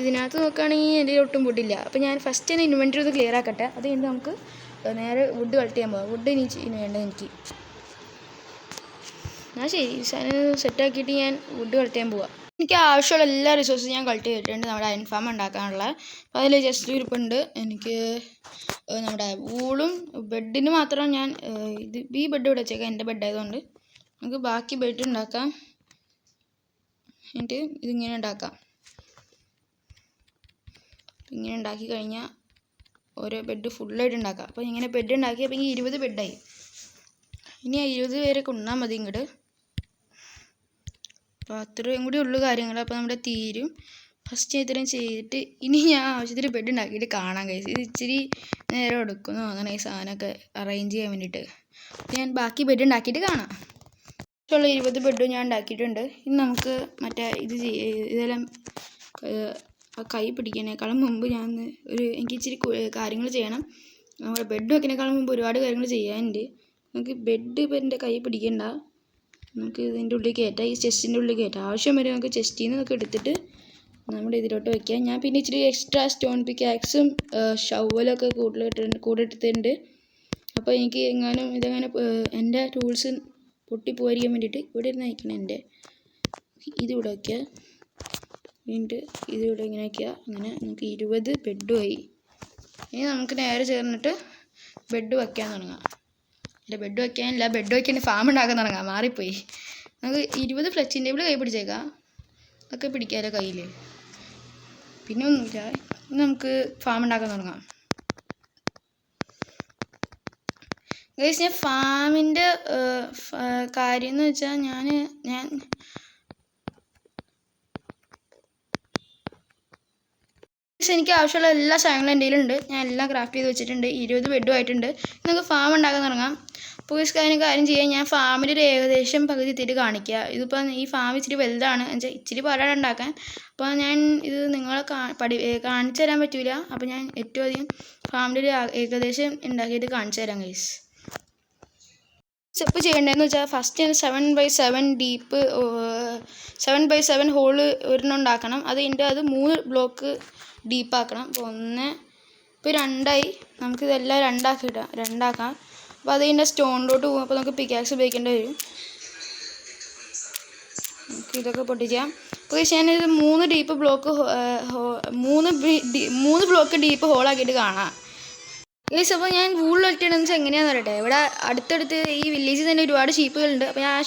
ഇതിനകത്ത് നോക്കുകയാണെങ്കിൽ എൻ്റെ ഒട്ടും വുഡില്ല. അപ്പോൾ ഞാൻ ഫസ്റ്റ് തന്നെ ഇൻവെൻറ്ററി ഒന്ന് ക്ലിയർ ആക്കട്ടെ. അത് കഴിഞ്ഞ് നമുക്ക് നേരെ വുഡ് കളക്ട് ചെയ്യാൻ പോകാം. വുഡ് ഇനി വേണ്ട എനിക്ക്. എന്നാൽ ശരി, സെറ്റാക്കിയിട്ട് ഞാൻ വുഡ് കളക്ട് ചെയ്യാൻ പോവാം. എനിക്ക് ആവശ്യമുള്ള എല്ലാ റിസോഴ്സും ഞാൻ കളക്ട് ചെയ്തിട്ടുണ്ട് നമ്മുടെ അയൺ ഫാം ഉണ്ടാക്കാനുള്ള. അപ്പോൾ അതിൽ ജസ്റ്റ് ഇരിപ്പുണ്ട്. എനിക്ക് നമ്മുടെ വൂളും ബെഡിന് മാത്രം ഞാൻ ഈ ബെഡ് ഇവിടെ വെച്ചേക്കാം, എൻ്റെ ബെഡ് ആയതുകൊണ്ട്. നമുക്ക് ബാക്കി ബെഡ് ഉണ്ടാക്കാം. എന്നിട്ട് ഇതിങ്ങനെ ഉണ്ടാക്കാം. ഇങ്ങനെ ഉണ്ടാക്കി കഴിഞ്ഞാൽ ഓരോ ബെഡ് ഫുള്ളായിട്ട് ഉണ്ടാക്കാം. അപ്പോൾ ഇങ്ങനെ ബെഡ് ഉണ്ടാക്കി അപ്പോൾ 20 ബെഡായി. ഇനി 20 പേരെ കൊണ്ടാൽ മതി ഇങ്ങോട്ട്. അപ്പോൾ അത്രയും കൂടി ഉള്ളു കാര്യങ്ങൾ. അപ്പോൾ നമ്മുടെ തീരും. ഫസ്റ്റ് ഇത്രയും ചെയ്തിട്ട് ഇനി ഞാൻ ആവശ്യത്തിന് ബെഡ് ഉണ്ടാക്കിയിട്ട് കാണാൻ കഴിയും. ഇത് ഇച്ചിരി നേരം എടുക്കുന്നു അങ്ങനെ ഈ സാധനമൊക്കെ അറേഞ്ച് ചെയ്യാൻ വേണ്ടിയിട്ട്. അപ്പോൾ ഞാൻ ബാക്കി ബെഡ് ഉണ്ടാക്കിയിട്ട് കാണാം. ഉള്ള 20 ബെഡും ഞാൻ ഉണ്ടാക്കിയിട്ടുണ്ട്. ഇനി നമുക്ക് മറ്റേ ഇതെല്ലാം കൈ പിടിക്കുന്നതിനേക്കാളും മുമ്പ് എനിക്ക് ഇച്ചിരി കാര്യങ്ങൾ ചെയ്യണം. നമ്മുടെ ബെഡ് വെക്കുന്നതിനേക്കാളും മുമ്പ് ഒരുപാട് കാര്യങ്ങൾ ചെയ്യാനുണ്ട്. നമുക്ക് ബെഡ് ഇപ്പോൾ എൻ്റെ കൈ പിടിക്കണ്ട, നമുക്ക് ഇതിൻ്റെ ഉള്ളിൽ കയറ്റാം. ഈ ചെസ്റ്റിൻ്റെ ഉള്ളിൽ കയറ്റാം. ആവശ്യം വരെ നമുക്ക് ചെസ്റ്റിൽ നിന്ന് നമുക്ക് എടുത്തിട്ട് നമ്മുടെ ഇതിലോട്ട് വയ്ക്കാം. ഞാൻ പിന്നെ ഇച്ചിരി എക്സ്ട്രാ സ്റ്റോൺ പിക്കാക്സും ഷവലൊക്കെ കൂടെ എടുത്തിട്ടുണ്ട്. അപ്പോൾ എനിക്ക് ഇതെങ്ങനെ എൻ്റെ ടൂൾസ് പൊട്ടിപ്പോയിരിക്കാൻ വേണ്ടിയിട്ട് ഇവിടെ ഇരുന്ന് അയക്കണം. എൻ്റെ ഇതിവിടെ വയ്ക്കുക. വീണ്ടും ഇതിവിടെ ഇങ്ങനെ വയ്ക്കുക. അങ്ങനെ നമുക്ക് 20 ബെഡുമായി. ഇനി നമുക്ക് നേരെ ചേർന്നിട്ട് ബെഡ് വയ്ക്കാൻ തുടങ്ങാം. അല്ല ബെഡ് വയ്ക്കാനില്ല, ബെഡ് വയ്ക്കാൻ ഫാം ഉണ്ടാക്കാൻ തുടങ്ങാം. മാറിപ്പോയി. നമുക്ക് 20 ഫ്ലെക്സിംഗ് ടേബിൾ കൈ പിടിച്ചേക്കാം. അതൊക്കെ പിടിക്കാമല്ലോ കയ്യിൽ. പിന്നെ ഒന്നുമില്ല, നമുക്ക് ഫാം ഉണ്ടാക്കാൻ തുടങ്ങാം. ഗൈസ് ഞാൻ ഫാമിൻ്റെ കാര്യം എന്ന് വെച്ചാൽ ഞാൻ എനിക്ക് ആവശ്യമുള്ള എല്ലാ സാധനങ്ങളും എൻ്റെ കയ്യിലുണ്ട്. ഞാൻ എല്ലാം ക്രാഫ്റ്റ് ചെയ്ത് വെച്ചിട്ടുണ്ട്. 20 ബെഡും ആയിട്ടുണ്ട്. നമുക്ക് ഫാം ഉണ്ടാക്കാൻ തുടങ്ങാം. അപ്പോൾ അതിന് കാര്യം ചെയ്യാൻ ഞാൻ ഫാമിൽ ഒരു ഏകദേശം പകുതി എത്തിയിട്ട് കാണിക്കുക. ഇതിപ്പം ഈ ഫാം ഇച്ചിരി വലുതാണ് എന്നുവെച്ചാൽ ഇച്ചിരി പാടാണ് ഉണ്ടാക്കാൻ. അപ്പോൾ ഞാൻ ഇത് നിങ്ങളെ കാണിച്ചു തരാൻ പറ്റില്ല. അപ്പോൾ ഞാൻ ഏറ്റവും അധികം ഫാമിൽ ഏകദേശം ഉണ്ടാക്കിയിട്ട് കാണിച്ചു തരാം ഗൈസ്. സ്റ്റെപ്പ് ചെയ്യേണ്ടതെന്ന് വെച്ചാൽ first 7x7 deep 7x7 hall ഒരെണ്ണം ഉണ്ടാക്കണം. അത് കഴിഞ്ഞിട്ട് അത് 3 ബ്ലോക്ക് ഡീപ്പാക്കണം. അപ്പോൾ ഇപ്പോൾ 2ആയി. നമുക്കിതെല്ലാം രണ്ടാക്കാം. അപ്പോൾ അത് കഴിഞ്ഞാൽ സ്റ്റോണിലോട്ട് പോകും. അപ്പോൾ നമുക്ക് പിക്കാക്സ് ഉപയോഗിക്കേണ്ടി വരും. നമുക്ക് ഇതൊക്കെ പൊട്ടിക്കാം. അപ്പോൾ ഞാനിത് 3 ഡീപ്പ് ബ്ലോക്ക് 3 ബ്ലോക്ക് ഡീപ്പ് ഹോളാക്കിയിട്ട് കാണാം ഗൈസ്. അപ്പോൾ ഞാൻ വൂൾ കളക്ട് വെച്ചാൽ എങ്ങനെയാണെന്ന് പറയട്ടെ. ഇവിടെ അടുത്തടുത്ത് ഈ വില്ലേജിൽ തന്നെ ഒരുപാട് ഷീപ്പുകളുണ്ട്. അപ്പോൾ ഞാൻ ആ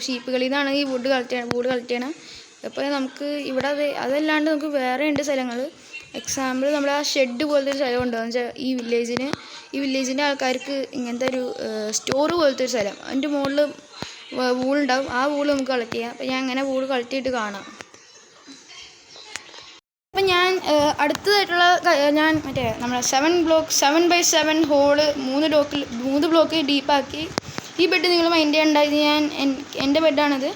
ഷീപ്പുകളിൽ നിന്നാണ് ഈ വുഡ് കളക്ട് ചെയ്യണം. അപ്പോൾ നമുക്ക് ഇവിടെ അതല്ലാണ്ട് നമുക്ക് വേറെ ഉണ്ട് സ്ഥലങ്ങൾ. എക്സാമ്പിൾ നമ്മുടെ ആ ഷെഡ് പോലത്തെ ഒരു സ്ഥലം ഉണ്ടോ എന്ന് വെച്ചാൽ ഈ വില്ലേജിൻ്റെ ആൾക്കാർക്ക് ഇങ്ങനത്തെ ഒരു സ്റ്റോർ പോലത്തെ ഒരു സ്ഥലം. അതിൻ്റെ മുകളിൽ വൂളുണ്ടാവും. ആ വൂൾ നമുക്ക് കളക്ട് ചെയ്യാം. അപ്പോൾ ഞാൻ അങ്ങനെ വൂൾ കളക്ട് ചെയ്തിട്ട് കാണാം. അപ്പം ഞാൻ അടുത്തതായിട്ടുള്ള ഞാൻ നമ്മുടെ 7x7 ഹോള് 3 ബ്ലോക്ക് ഡീപ്പാക്കി. ഈ ബെഡ് നിങ്ങൾ മൈൻഡ് ചെയ്യണ്ട. ഇത് എൻ്റെ ബെഡാണിത്.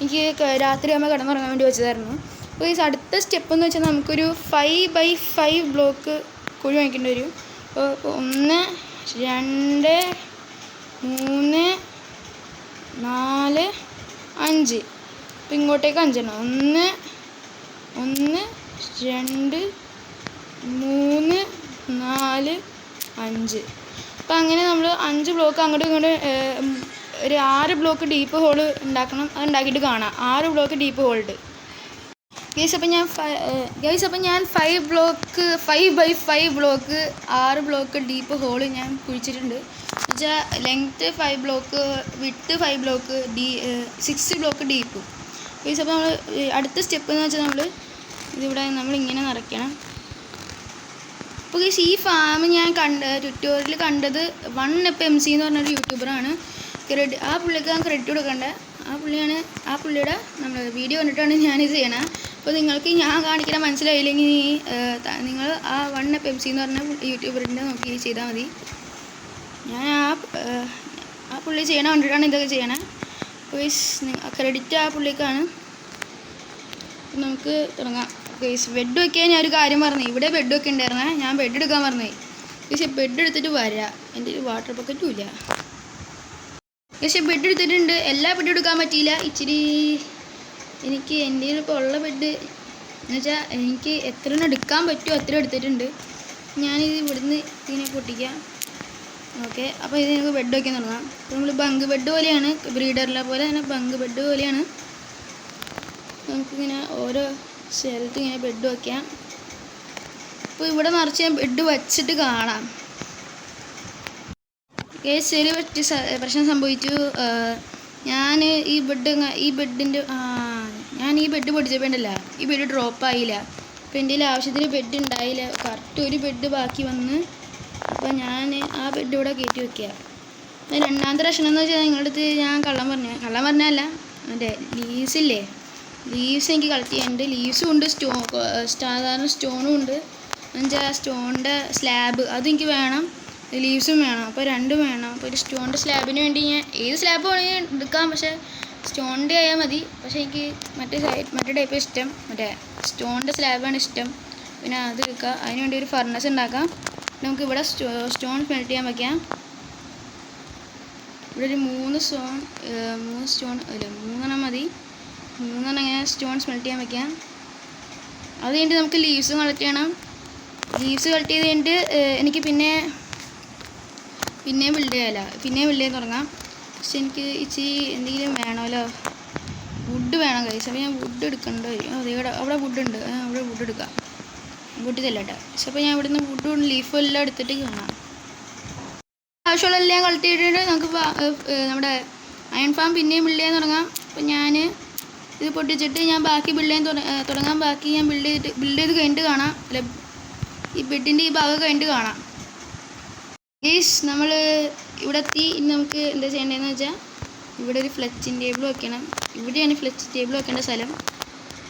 എനിക്ക് രാത്രി ആകുമ്പോൾ കിടന്നുറങ്ങാൻ വേണ്ടി വെച്ചതായിരുന്നു. അപ്പോൾ ഈ അടുത്ത സ്റ്റെപ്പ് എന്ന് വെച്ചാൽ നമുക്കൊരു 5x5 ബ്ലോക്ക് കുഴി വാങ്ങിക്കേണ്ടി വരും. അപ്പോൾ 1 2 3 4 5. അപ്പോൾ ഇങ്ങോട്ടേക്ക് 5 എണ്ണം. 1 2 3 4 5. അപ്പം അങ്ങനെ നമ്മൾ 5 ബ്ലോക്ക് അങ്ങോട്ടും ഇങ്ങോട്ടും ഒരു 6 ബ്ലോക്ക് ഡീപ്പ് ഹോള് ഉണ്ടാക്കണം. അത് ഉണ്ടാക്കിയിട്ട് കാണാം. 6 ബ്ലോക്ക് ഡീപ്പ് ഹോളുണ്ട് ഗൈസ്. അപ്പം ഞാൻ 5x5 block 6 block deep hall ഞാൻ കുഴിച്ചിട്ടുണ്ട്. എന്നുവെച്ചാൽ length 5 block, width 5 block, 6 block deep guys. അപ്പോൾ നമ്മൾ അടുത്ത സ്റ്റെപ്പ് എന്ന് വെച്ചാൽ ഇതിവിടെ നമ്മളിങ്ങനെ നിറയ്ക്കണം. അപ്പോൾ ഗൈസ് ഈ ഫാം ഞാൻ ട്യൂട്ടോറിയൽ കണ്ടത് 1UpMC എന്ന് പറഞ്ഞൊരു യൂട്യൂബറാണ്. ആ പുള്ളിക്ക് ഞാൻ ക്രെഡിറ്റ് കൊടുക്കേണ്ടത്. ആ പുള്ളിയുടെ നമ്മൾ വീഡിയോ കണ്ടിട്ടാണ് ഞാനിത് ചെയ്യണത്. അപ്പോൾ നിങ്ങൾക്ക് ഞാൻ കാണിക്കണ മനസ്സിലായില്ലെങ്കിൽ നിങ്ങൾ ആ 1UpMC എന്ന് പറഞ്ഞ യൂട്യൂബറിൻ്റെ നോക്കി ചെയ്താൽ മതി. ഞാൻ ആ പുള്ളി ചെയ്യണ കണ്ടിട്ടാണ് ഇതൊക്കെ ചെയ്യണത്. ഗൈസ് ക്രെഡിറ്റ് ആ പുള്ളിക്കാണ്. നമുക്ക് തുടങ്ങാം ഗൈസ്. ബെഡ് വയ്ക്കാൻ ഞാൻ ഒരു കാര്യം പറഞ്ഞു. ഇവിടെ ബെഡ് ഒക്കെ ഉണ്ടായിരുന്നേ. ഞാൻ ബെഡ് എടുക്കാൻ പറഞ്ഞു. പക്ഷേ ബെഡ് എടുത്തിട്ട് വരാം. എൻ്റെ ഒരു വാട്ടർ ബക്കറ്റും ഇല്ല. പക്ഷേ ബെഡ് എടുത്തിട്ടുണ്ട്. എല്ലാ ബെഡും എടുക്കാൻ പറ്റിയില്ല. ഇച്ചിരി എനിക്ക് എൻ്റെ ഇപ്പോൾ ഉള്ള ബെഡ് എന്ന് വെച്ചാൽ എനിക്ക് എത്ര എണ്ണം എടുക്കാൻ പറ്റുമോ അത്ര എടുത്തിട്ടുണ്ട്. ഞാനിത് ഇവിടുന്ന് ഇതിനെ പൊട്ടിക്കാം. ഓക്കെ. അപ്പോൾ ഇത് നമുക്ക് ബെഡ് വയ്ക്കാൻ തുടങ്ങാം. അപ്പോൾ നമ്മൾ ബങ്ക് ബെഡ് പോലെയാണ്. ബ്രീഡറിലെ പോലെ തന്നെ ബങ്ക് ബെഡ് പോലെയാണ്. നമുക്കിങ്ങനെ ഓരോ സ്ഥലത്ത് ഇങ്ങനെ ബെഡ് വയ്ക്കാം. അപ്പോൾ ഇവിടെ നിറച്ച് ഞാൻ ബെഡ് വച്ചിട്ട് കാണാം. കേസിൽ പ്രശ്നം സംഭവിച്ചു. ഞാൻ ഈ ബെഡ് പൊട്ടിച്ചപ്പോൾ ഉണ്ടല്ല, ഈ ബെഡ് ഡ്രോപ്പായില്ല. അപ്പോൾ എൻ്റെ ആവശ്യത്തിന് ബെഡ് ഉണ്ടായില്ല. കറക്റ്റ് ഒരു ബെഡ് ബാക്കി വന്ന്. അപ്പോൾ ഞാൻ ആ ബെഡ് ഇവിടെ കയറ്റി വയ്ക്കുക. രണ്ടാമത്തെ പ്രശ്നം എന്ന് വെച്ചാൽ നിങ്ങളുടെ അടുത്ത് ഞാൻ കള്ളം പറഞ്ഞല്ല, മറ്റേ ലീവ്സില്ലേ, ലീവ്സ് എനിക്ക് കളക്ട് ചെയ്യാനുണ്ട്. ലീവ്സും ഉണ്ട്, സാധാരണ സ്റ്റോണും ഉണ്ട്. എന്നുവെച്ചാൽ സ്റ്റോണിൻ്റെ സ്ലാബ് അതെനിക്ക് വേണം, ലീവ്സും വേണം. അപ്പോൾ രണ്ടും വേണം. അപ്പോൾ ഒരു സ്റ്റോണിൻ്റെ സ്ലാബിന് വേണ്ടി ഞാൻ ഏത് സ്ലാബ് വേണമെങ്കിൽ എടുക്കാം. പക്ഷേ സ്റ്റോണിൻ്റെ ആയാൽ മതി. പക്ഷേ എനിക്ക് മറ്റേ ടൈപ്പ് ഇഷ്ടം, മറ്റേ സ്റ്റോണിൻ്റെ സ്ലാബാണ് ഇഷ്ടം. പിന്നെ അത് എടുക്കുക. അതിന് വേണ്ടി ഒരു ഫർണസ് ഉണ്ടാക്കാം. നമുക്കിവിടെ സ്റ്റോൺ സ്മെൽറ്റ് ചെയ്യാൻ വയ്ക്കാം. ഇവിടെ ഒരു 3 സ്റ്റോൺ അല്ല 3 മതി. 3 ഇങ്ങനെ സ്റ്റോൺ സ്മെൽറ്റ് ചെയ്യാൻ വയ്ക്കാം. അത് കഴിഞ്ഞിട്ട് നമുക്ക് ലീവ്സ് കളക്ട് ചെയ്യണം. ലീവ്സ് കളക്ട് ചെയ്ത് കഴിഞ്ഞിട്ട് എനിക്ക് പിന്നെ ബിൽഡ് ചെയ്യാൻ തുടങ്ങാം. പക്ഷെ എനിക്ക് ഇച്ചിരി എന്തെങ്കിലും വേണമല്ലോ, വുഡ് വേണം കഴിച്ച്. അപ്പോൾ ഞാൻ വുഡ് എടുക്കേണ്ട വരും. അവിടെ വുഡ് ഉണ്ട്, അവിടെ വുഡ് എടുക്കാം. വുഡ് തല്ലട്ടെ. പക്ഷെ അപ്പോൾ ഞാൻ ഇവിടുന്ന് വുഡും ലീഫും എല്ലാം എടുത്തിട്ട് കാണാം. ആവശ്യമുള്ളതെല്ലാം കളക്ട് ചെയ്തിട്ട് നമുക്ക് നമ്മുടെ അയൺ ഫാം പിന്നെയും ബിൽഡ് ചെയ്യാൻ തുടങ്ങാം. അപ്പോൾ ഞാൻ ഇത് പൊട്ടിച്ചിട്ട് ഞാൻ ബാക്കി ബിൽഡ് ചെയ്യാൻ തുടങ്ങാം. ബാക്കി ഞാൻ ബിൽഡ് ചെയ്ത് കഴിഞ്ഞിട്ട് കാണാം. അല്ല, ഈ ബെഡിൻ്റെ ഈ ഭാഗം കഴിഞ്ഞിട്ട് കാണാം. ഗൈസ് നമ്മൾ ഇവിടെ എത്തി. ഇനി നമുക്ക് എന്താ ചെയ്യേണ്ടതെന്ന് വെച്ചാൽ ഇവിടെ ഒരു ഫ്ലെച്ചിങ് ടേബിൾ വെക്കണം. ഇവിടെയാണ് ഫ്ലെച്ചിങ് ടേബിൾ വെക്കേണ്ട സ്ഥലം.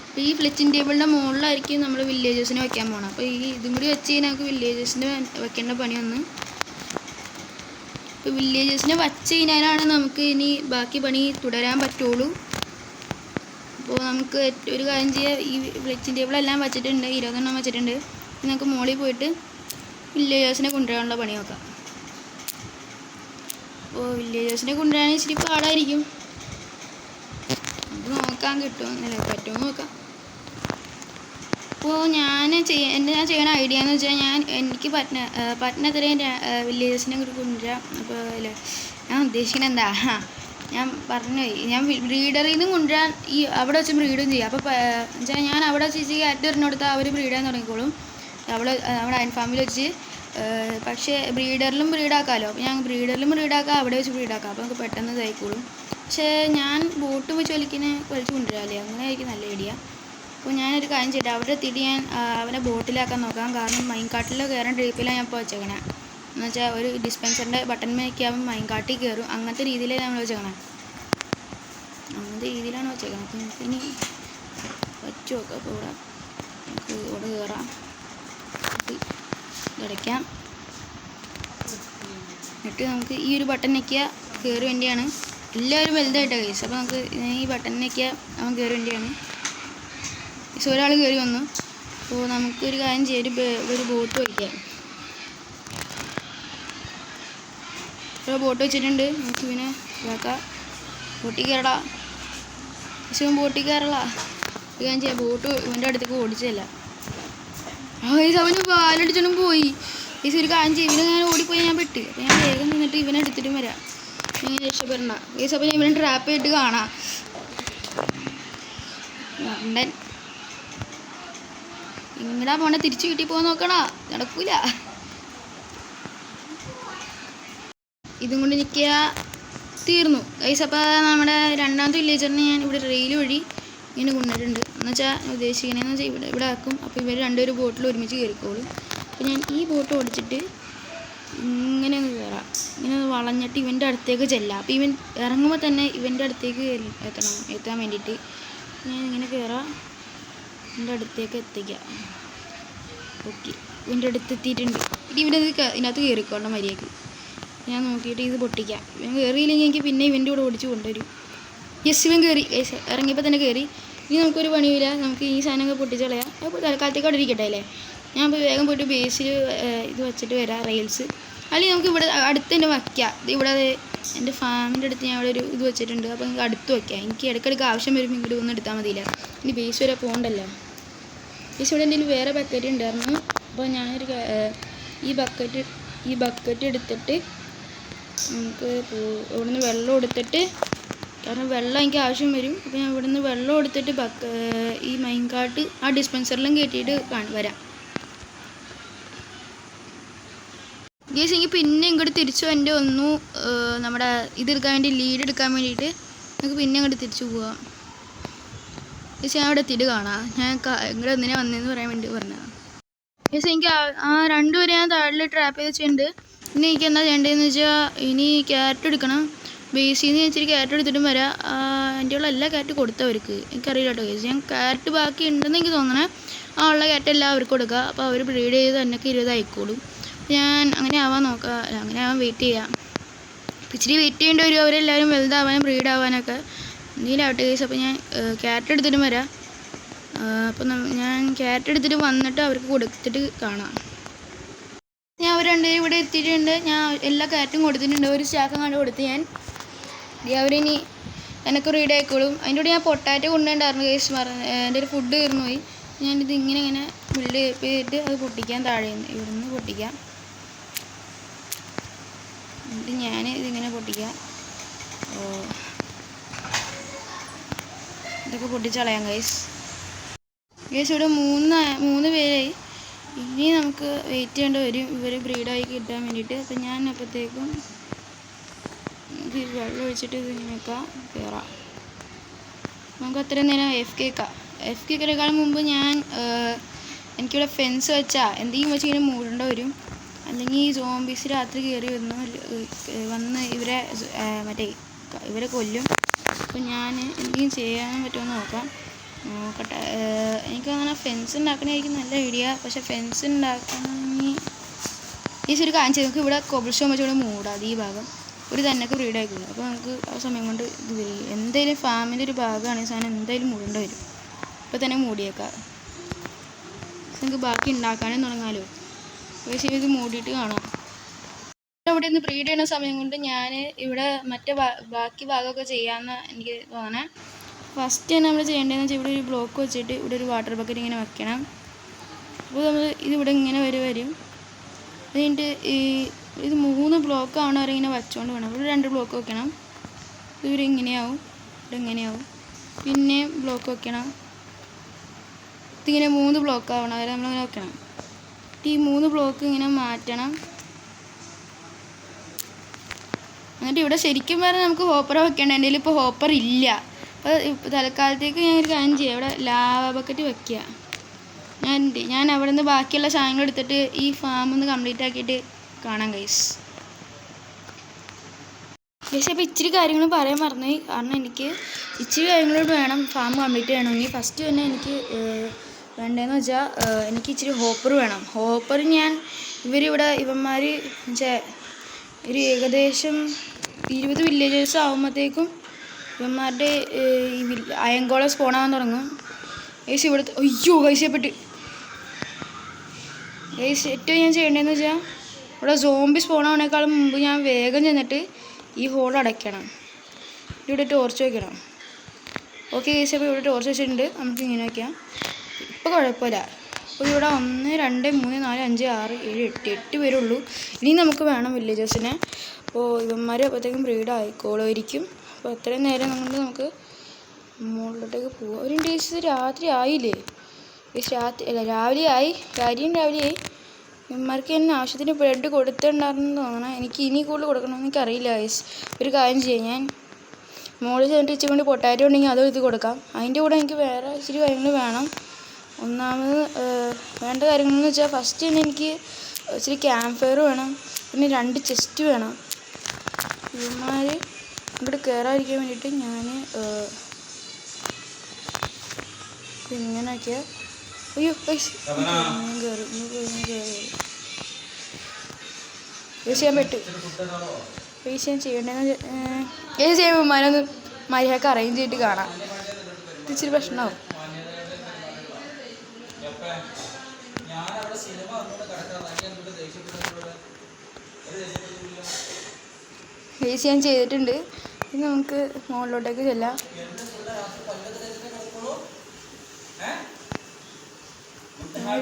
അപ്പോൾ ഈ ഫ്ലെച്ചിങ് ടേബിളിൻ്റെ മുകളിലായിരിക്കും നമ്മൾ വില്ലേജേഴ്സിനെ വെക്കാൻ പോകണം. അപ്പോൾ ഇതും കൂടി വെച്ച് കഴിഞ്ഞാൽ നമുക്ക് വില്ലേജേഴ്സിന് വെക്കേണ്ട പണി വന്ന്. ഇപ്പോൾ വില്ലേജസിനെ വച്ച് കഴിഞ്ഞാലാണ് നമുക്ക് ഇനി ബാക്കി പണി തുടരാൻ പറ്റുള്ളൂ. അപ്പോൾ നമുക്ക് ഒരു കാര്യം ചെയ്യാം, ഈ ഫ്ലെക്സിംഗ് ടേബിളെല്ലാം വെച്ചിട്ടുണ്ട്, 20 വെച്ചിട്ടുണ്ട്. നമുക്ക് മുകളിൽ പോയിട്ട് വില്ലേജേഴ്സിനെ കൊണ്ടുവരാനുള്ള പണി നോക്കാം. അപ്പോൾ വില്ലേജേഴ്സിനെ കൊണ്ടുവരാൻ ഇച്ചിരി പാടായിരിക്കും. നമുക്ക് നോക്കാൻ കിട്ടുമെന്നല്ലേ, പറ്റുമെന്ന് നോക്കാം. അപ്പോൾ ഞാൻ ചെയ്യണ ഐഡിയ എന്ന് വെച്ചാൽ എനിക്ക് പറ്റുന്നത്രയും വില്ലേജസിനെ കൂടി കൊണ്ടുവരാം. അപ്പോൾ അല്ലേ ഞാൻ ഉദ്ദേശിക്കുന്നത് എന്താ, ഞാൻ പറഞ്ഞു ഞാൻ ബ്രീഡറിൽ നിന്നും കൊണ്ടുവരാൻ അവിടെ വെച്ച് ബ്രീഡും ചെയ്യാം. അപ്പോൾ വെച്ചാൽ ഞാൻ അവിടെ വെച്ച് ക്യാറ്റ് എറിഞ്ഞെടുത്താൽ അവർ ബ്രീഡ് ചെയ്യാൻ തുടങ്ങിക്കോളും നമ്മുടെ അയൺ ഫാമിൽ വെച്ച്. പക്ഷേ ബ്രീഡറിലും ബ്രീഡാക്കാമല്ലോ. അപ്പോൾ ഞാൻ ബ്രീഡറിലും ബ്രീഡാക്കാം, അവിടെ വെച്ച് ബ്രീഡാക്കാം. അപ്പോൾ നമുക്ക് പെട്ടെന്ന് ഇതായിക്കോളും. പക്ഷേ ഞാൻ ബോട്ട് വെച്ച് വലിച്ച് കൊണ്ടുവരാമല്ലേ, അങ്ങനെ ആയിരിക്കും നല്ല ഐഡിയ. അപ്പോൾ ഞാനൊരു കാര്യം ചെയ്തിട്ട് അവിടെ എത്തിയിട്ട് ഞാൻ അവനെ ബോട്ടിലാക്കാൻ നോക്കാം. കാരണം മൈൻകാട്ടിൽ കയറാൻ ഡ്രീപ്പിലാണ് ഞാൻ ഇപ്പോൾ വെച്ചേക്കണേ. എന്ന് വെച്ചാൽ ഒരു ഡിസ്പെൻസറിൻ്റെ ബട്ടൺ മേക്ക് ആകുമ്പോൾ മൈൻകാട്ടിൽ കയറും. അങ്ങനത്തെ രീതിയിലാണ് നമ്മൾ വെച്ചേക്കണേ, അങ്ങനത്തെ രീതിയിലാണ് വെച്ചേക്കണത്. അപ്പോൾ നമുക്കിനി വെച്ച് നോക്കാം. അപ്പോൾ നമുക്ക് ഇവിടെ കയറാം, അടയ്ക്കാം. എന്നിട്ട് നമുക്ക് ഈ ഒരു ബട്ടൺ ഞെക്കിയാൽ കയറി വേണ്ടിയാണ്. എല്ലാവരും വലുതായിട്ടാണ് കേസ്. അപ്പോൾ നമുക്ക് ഈ ബട്ടൺ ഞെക്കിയാൽ അവൻ കയറി വേണ്ടിയാണ്. ഒരാൾ കയറി വന്നു. അപ്പോൾ നമുക്കൊരു കാര്യം ചെയ്ത് ഒരു ബോട്ട് വയ്ക്കാം. ഒരു ബോട്ട് വെച്ചിട്ടുണ്ട്. നമുക്ക് ഇവനെ ഇതാക്കാം. ബോട്ടിൽ കയറടാ, പക്ഷേ ബോട്ടിൽ കയറലാ. ഒരു കാര്യം ചെയ്യാം, ബോട്ട് ഇവൻ്റെ അടുത്തേക്ക് ഓടിച്ചതല്ല. ഈ സമയം പാലടിച്ചോണ്ടും പോയി. ഈ ഒരു കാര്യം ചെയ്യും, ഇവനെ ഞാൻ ഓടിപ്പോയി ഞാൻ പെട്ട്. അപ്പോൾ ഞാൻ വേഗം നിന്നിട്ട് ഇവനെ എടുത്തിട്ടും വരാം, ഇങ്ങനെ രക്ഷപ്പെടണം. ഈ സമയം ഇവനെ ട്രാപ്പ് ചെയ്തിട്ട് കാണാം. മണ്ടൻ ഇങ്ങടാ പോണ, തിരിച്ച് വീട്ടിൽ പോകാൻ നോക്കണ, നടക്കൂല. ഇതും കൊണ്ട് നിൽക്കുക, തീർന്നു ഗൈസ്. അപ്പോൾ നമ്മുടെ രണ്ടാമത്തെ വില്ലേജറിനെ ഞാൻ ഇവിടെ റെയിൽ വഴി ഇങ്ങനെ കൊണ്ടുവന്നിട്ടുണ്ട്. എന്ന് വെച്ചാൽ ഉദ്ദേശിക്കണേന്ന് വെച്ചാൽ ഇവിടെ ആക്കും. അപ്പോൾ ഇവർ രണ്ടുപേരും ബോട്ടിൽ ഒരുമിച്ച് കയറിക്കോളും. അപ്പോൾ ഞാൻ ഈ ബോട്ട് ഓടിച്ചിട്ട് ഇങ്ങനെ ഒന്ന് കയറാം, ഇങ്ങനെ വളഞ്ഞിട്ട് ഇവൻ്റെ അടുത്തേക്ക് ചെല്ലാം. അപ്പോൾ ഇവൻ ഇറങ്ങുമ്പോൾ തന്നെ ഇവൻ്റെ അടുത്തേക്ക് എത്താൻ വേണ്ടിയിട്ട് ഞാൻ ഇങ്ങനെ കയറാം, ഇവൻ്റെ അടുത്തേക്ക് എത്തിക്കാം. ഓക്കെ, ഇവൻ്റെ അടുത്ത് എത്തിയിട്ടുണ്ട്. ഇനി ഇതിനകത്ത് കയറിക്കോണ്ട മര്യാദക്ക്. ഞാൻ നോക്കിയിട്ട് ഇത് പൊട്ടിക്കാം. ഇവൻ കയറിയില്ലെങ്കിൽ എനിക്ക് പിന്നെ ഇവൻ്റെ കൂടെ ഓടിച്ച് കൊണ്ടുവരും. യെസ്, ഇവൻ കയറി. ഇറങ്ങിയപ്പോൾ തന്നെ കയറി. ഇനി നമുക്കൊരു പണിയില്ല, നമുക്ക് ഈ സാധനമൊക്കെ പൊട്ടിച്ച് കളയാം. അപ്പോൾ തൽക്കാലത്തേക്ക് അവിടെ ഇരിക്കട്ടെ അല്ലേ. ഞാൻ ഇപ്പോൾ വേഗം പോയിട്ട് ബേസിൽ ഇത് വെച്ചിട്ട് വരാം, റെയിൽസ്. അല്ലെങ്കിൽ നമുക്ക് ഇവിടെ അടുത്ത് തന്നെ വയ്ക്കാം. ഇവിടെ എൻ്റെ ഫാമിൻ്റെ അടുത്ത് ഞാൻ ഇവിടെ ഒരു ഇത് വെച്ചിട്ടുണ്ട്. അപ്പോൾ നമുക്ക് അടുത്ത് വയ്ക്കാം. എനിക്ക് ഇടയ്ക്കിടയ്ക്ക് ആവശ്യം വരുമ്പോൾ ഇങ്ങോട്ട് ഒന്നും എടുത്താൽ മതിയില്ല. ഇനി ബേസ് വരെ പോകണ്ടല്ലോ. ബേസ് ഇവിടെ എന്തെങ്കിലും വേറെ ബക്കറ്റ് ഉണ്ടായിരുന്നു. അപ്പോൾ ഞാനൊരു ഈ ബക്കറ്റ് എടുത്തിട്ട് നമുക്ക് ഇവിടുന്ന് വെള്ളം എടുത്തിട്ട്, കാരണം വെള്ളം എനിക്ക് ആവശ്യം വരും. അപ്പോൾ ഞാൻ ഇവിടുന്ന് വെള്ളം എടുത്തിട്ട് ഈ മൈൻകാട്ട് ആ ഡിസ്പെൻസറിലും കയറ്റിയിട്ട് വരാം. ഗേസ് എനിക്ക് പിന്നെ ഇങ്ങോട്ട് തിരിച്ചു എൻ്റെ നമ്മുടെ ഇതെടുക്കാൻ വേണ്ടി, ലീഡ് എടുക്കാൻ വേണ്ടിയിട്ട് നമുക്ക് പിന്നെ ഇങ്ങോട്ട് തിരിച്ചു പോവാം. ഗേസ് ഞാൻ അവിടെ എത്തിയിട്ട് കാണാം. ഞാൻ ഇങ്ങോട്ട് ഒന്നിനെ വന്നതെന്ന് പറയാൻ വേണ്ടി പറഞ്ഞതാണ്. ഗേസ് എനിക്ക് രണ്ടുപേരെ ഞാൻ താഴെ ട്രാപ്പ് ചെയ്ത് വെച്ചിട്ടുണ്ട്. ഇനി എനിക്ക് എന്താ ചെയ്യേണ്ടതെന്ന് വെച്ചാൽ, ഇനി ക്യാരറ്റ് എടുക്കണം. ബേസിൽ നിന്ന് ഇച്ചിരി ക്യാരറ്റ് എടുത്തിട്ടും വരാം. എൻ്റെ ഉള്ള എല്ലാ ക്യാരറ്റ് കൊടുത്തവർക്ക് എനിക്കറിയില്ല കേട്ടോ ഗേസ്. ഞാൻ ക്യാരറ്റ് ബാക്കി ഉണ്ടെന്ന് എനിക്ക് തോന്നണേ. ആ ഉള്ള ക്യാരറ്റ് എല്ലാം അവർക്ക് കൊടുക്കുക. അപ്പോൾ അവർ ബ്രീഡ് ചെയ്ത് തന്നെ 20 ആയിക്കോളും. ഞാൻ അങ്ങനെ ആവാൻ നോക്കാം, അങ്ങനെ ആവാൻ വെയിറ്റ് ചെയ്യാം. ഇച്ചിരി വെയിറ്റ് ചെയ്യേണ്ടി വരും അവരെല്ലാവരും വലുതാവാനും ബ്രീഡാവാനൊക്കെ. എന്തെങ്കിലും ആവട്ടെ ഗേസ്. അപ്പോൾ ഞാൻ ക്യാരറ്റ് എടുത്തിട്ടും വരാം. അപ്പോൾ ഞാൻ ക്യാരറ്റ് എടുത്തിട്ട് വന്നിട്ട് അവർക്ക് കൊടുത്തിട്ട് കാണാം. ഞാൻ അവർ രണ്ടുപേരും ഇവിടെ എത്തിയിട്ടുണ്ട്. ഞാൻ എല്ലാ ക്യാരറ്റും കൊടുത്തിട്ടുണ്ട്. ഒരു സ്റ്റാക്ക് കണ്ട് കൊടുത്ത് ഞാൻ. അവരിനി എനിക്ക് റെഡി ആയിക്കോളും. അതിൻ്റെ കൂടെ ഞാൻ പൊട്ടാറ്റോ കൊണ്ടുണ്ടായിരുന്നു ഗേസ്. എൻ്റെ ഒരു ഫുഡ് തീർന്നു പോയി. ഞാനിത് ഇങ്ങനെ ബിൽഡ് ചെയ്തിട്ട് അത് പൊട്ടിക്കാൻ താഴെ ഇവിടുന്ന് പൊട്ടിക്കാം. എന്നിട്ട് ഞാൻ ഇതിങ്ങനെ പൊട്ടിക്കാം. ഇതൊക്കെ പൊട്ടിച്ചളയാം ഗൈസ്. ഇവിടെ മൂന്ന് പേരായി. ഇനി നമുക്ക് വെയിറ്റ് ചെയ്യേണ്ടി വരും ഇവർ ബ്രീഡായി കിട്ടാൻ വേണ്ടിയിട്ട്. അപ്പം ഞാൻ അപ്പോഴത്തേക്കും ഇത് വെള്ളം ഒഴിച്ചിട്ട് ഇതിങ്ങനെയൊക്കെ കയറാം. നമുക്ക് അത്രയും നേരം എഫ് കേക്കാൾ മുമ്പ് ഞാൻ എനിക്കിവിടെ ഫെൻസ് വെച്ചാൽ എന്തെങ്കിലും വെച്ച് ഇങ്ങനെ മൂടേണ്ട വരും. അല്ലെങ്കിൽ ഈ സോംബീസ് രാത്രി കയറി വന്ന് ഇവരെ കൊല്ലും. അപ്പോൾ ഞാൻ എന്തെങ്കിലും ചെയ്യാൻ പറ്റുമെന്ന് നോക്കട്ടെ. എനിക്ക് അങ്ങനെ ഫെൻസ് ഉണ്ടാക്കണമായിരിക്കും നല്ല ഐഡിയ. പക്ഷെ ഫെൻസ് ഉണ്ടാക്കണമെങ്കിൽ ഒരു കാര്യം ചെയ്ത് നമുക്ക് ഇവിടെ കോബിൾ സ്റ്റോൺ വെച്ച് ഇവിടെ മൂടാം. ഈ ഭാഗം ഒരു തന്നെയൊക്കെ ബ്രീഡ് ആയിക്കുന്നു. അപ്പോൾ നമുക്ക് ആ സമയം കൊണ്ട് ഇത് വരും. എന്തായാലും ഫാമിൻ്റെ ഒരു ഭാഗമാണ് ഈ സാധനം എന്തായാലും മൂടേണ്ടി വരും. ഇപ്പോൾ തന്നെ മൂടിയേക്കാം. നമുക്ക് ബാക്കി ഉണ്ടാക്കാനും തുടങ്ങാമല്ലോ. പക്ഷേ ഇത് മൂടിയിട്ട് കാണാം. ഇവിടെ നിന്ന് ബ്രീഡ് ചെയ്യുന്ന സമയം കൊണ്ട് ഞാൻ ഇവിടെ മറ്റേ ബാക്കി ഭാഗമൊക്കെ ചെയ്യാമെന്ന് എനിക്ക് തോന്നണേ. ഫസ്റ്റ് തന്നെ നമ്മൾ ചെയ്യേണ്ടതെന്ന് വെച്ചാൽ ഇവിടെ ഒരു ബ്ലോക്ക് വെച്ചിട്ട് ഇവിടെ ഒരു വാട്ടർ ബക്കറ്റ് ഇങ്ങനെ വെക്കണം. അപ്പോൾ നമ്മൾ ഇതിവിടെ ഇങ്ങനെ വരും. അത് കഴിഞ്ഞിട്ട് ഇത് 3 ബ്ലോക്ക് ആവണ വരെ ഇങ്ങനെ വച്ചുകൊണ്ട് വേണം. ഇവിടെ 2 ബ്ലോക്ക് വെക്കണം. ഇതിവിടെ ഇങ്ങനെയാവും, ഇവിടെ ഇങ്ങനെയാവും. പിന്നെ ബ്ലോക്ക് വെക്കണം. ഇതിങ്ങനെ 3 ബ്ലോക്ക് ആവണ വരെ നമ്മളിങ്ങനെ വെക്കണം. ഈ 3 ബ്ലോക്ക് ഇങ്ങനെ മാറ്റണം. എന്നിട്ട് ഇവിടെ ശരിക്കും പറഞ്ഞാൽ നമുക്ക് ഹോപ്പർ വെക്കേണ്ട. എൻ്റെ കയ്യിൽ ഇപ്പോൾ ഹോപ്പർ ഇല്ല. അപ്പോൾ തൽക്കാലത്തേക്ക് ഞാനൊരു കാര്യം ചെയ്യാം. ഇവിടെ ലാവ ബക്കറ്റ് വെക്കുക. ഞാൻ അവിടെ നിന്ന് ബാക്കിയുള്ള സാധനങ്ങൾ എടുത്തിട്ട് ഈ ഫാം ഒന്ന് കംപ്ലീറ്റ് ആക്കിയിട്ട് കാണാം ഗൈസ്. അപ്പോൾ ഇച്ചിരി കാര്യങ്ങൾ പറയാൻ മറന്നുപോയി. കാരണം എനിക്ക് ഇച്ചിരി കാര്യങ്ങളോട് വേണം ഫാം കംപ്ലീറ്റ് ചെയ്യണമെങ്കിൽ. ഫസ്റ്റ് തന്നെ എനിക്ക് വേണ്ടതെന്ന് വെച്ചാൽ എനിക്ക് ഇച്ചിരി ഹോപ്പർ വേണം. ഹോപ്പർ ഇവന്മാർ ഒരു ഏകദേശം 20 വില്ലേജേഴ്സ് ആകുമ്പോഴത്തേക്കും ഇവന്മാരുടെ ഈ അയങ്കോളം സ്പോണാകാൻ തുടങ്ങും. ഗൈസ് ഇവിടുത്തെ കഴിച്ചപ്പെട്ട് ഗൈസ് ഏറ്റവും ഞാൻ ചെയ്യേണ്ടതെന്ന് വെച്ചാൽ ഇവിടെ സോംബി സ്പോണാവണേക്കാളും മുമ്പ് ഞാൻ വേഗം ചെന്നിട്ട് ഈ ഹോൾ അടയ്ക്കണം. ഇവിടെ ടോർച്ച് വയ്ക്കണം. ഓക്കെ ഗൈസ്, അപ്പോൾ ഇവിടെ ടോർച്ച് വെച്ചിട്ടുണ്ട്. നമുക്ക് ഇങ്ങനെ വയ്ക്കാം. ഇപ്പോൾ കുഴപ്പമില്ല. അപ്പോൾ ഇവിടെ 1 2 3 4 5 6 7 8 പേരുള്ളൂ. ഇനി നമുക്ക് വേണം വില്ലേജേഴ്സിനെ. അപ്പോൾ ഇവന്മാർ അപ്പോഴത്തേക്കും ബ്രീഡ് ആയിക്കോളുമായിരിക്കും. അപ്പോൾ അത്രയും നേരം കൊണ്ട് നമുക്ക് മുകളിലോട്ടേക്ക് പോവാം. ഒരു ദിവസം രാത്രി ആയില്ലേ? രാവിലെ ആയി. രാവിലെ ആയി. ഇവന്മാർക്ക് തന്നെ ആവശ്യത്തിന് ബ്രെഡ് കൊടുത്തിട്ടുണ്ടായിരുന്നു തോന്നണം. എനിക്ക് ഇനി കൂടുതൽ കൊടുക്കണമെന്ന് എനിക്കറിയില്ല ഗൈസ്. ഒരു കാര്യം ചെയ്യാം, ഞാൻ മുകളിൽ ചെന്നിട്ട് ഇച്ചിരി കൊണ്ട് പൊട്ടാറ്റോ ഉണ്ടെങ്കിൽ അതും ഇത് കൊടുക്കാം. അതിൻ്റെ കൂടെ എനിക്ക് വേറെ ഇച്ചിരി കാര്യങ്ങൾ വേണം. ഒന്നാമത് വേണ്ട കാര്യങ്ങളെന്ന് വെച്ചാൽ ഫസ്റ്റ് തന്നെ എനിക്ക് ഇച്ചിരി ക്യാമ്പ് ഫയർ വേണം. പിന്നെ 2 ചെസ്റ്റ് വേണം. ഇവന്മാർ ഇങ്ങോട്ട് കയറാതിരിക്കാൻ വേണ്ടിയിട്ട് ഞാൻ ഇങ്ങനെയൊക്കെയാ. അയ്യോ കയറി ചെയ്യാൻ പറ്റും. പൈസ ഞാൻ ചെയ്യണ്ടെന്ന് ചെയ്യുമ്പോൾ ഉമ്മാനൊന്ന് മര്യാദക്ക് അറേഞ്ച് ചെയ്തിട്ട് കാണാം. ഇച്ചിരി പ്രശ്നമാവും. പൈസ ഞാൻ ചെയ്തിട്ടുണ്ട്. ഇനി നമുക്ക് മുകളിലോട്ടേക്ക് ചെല്ലാം.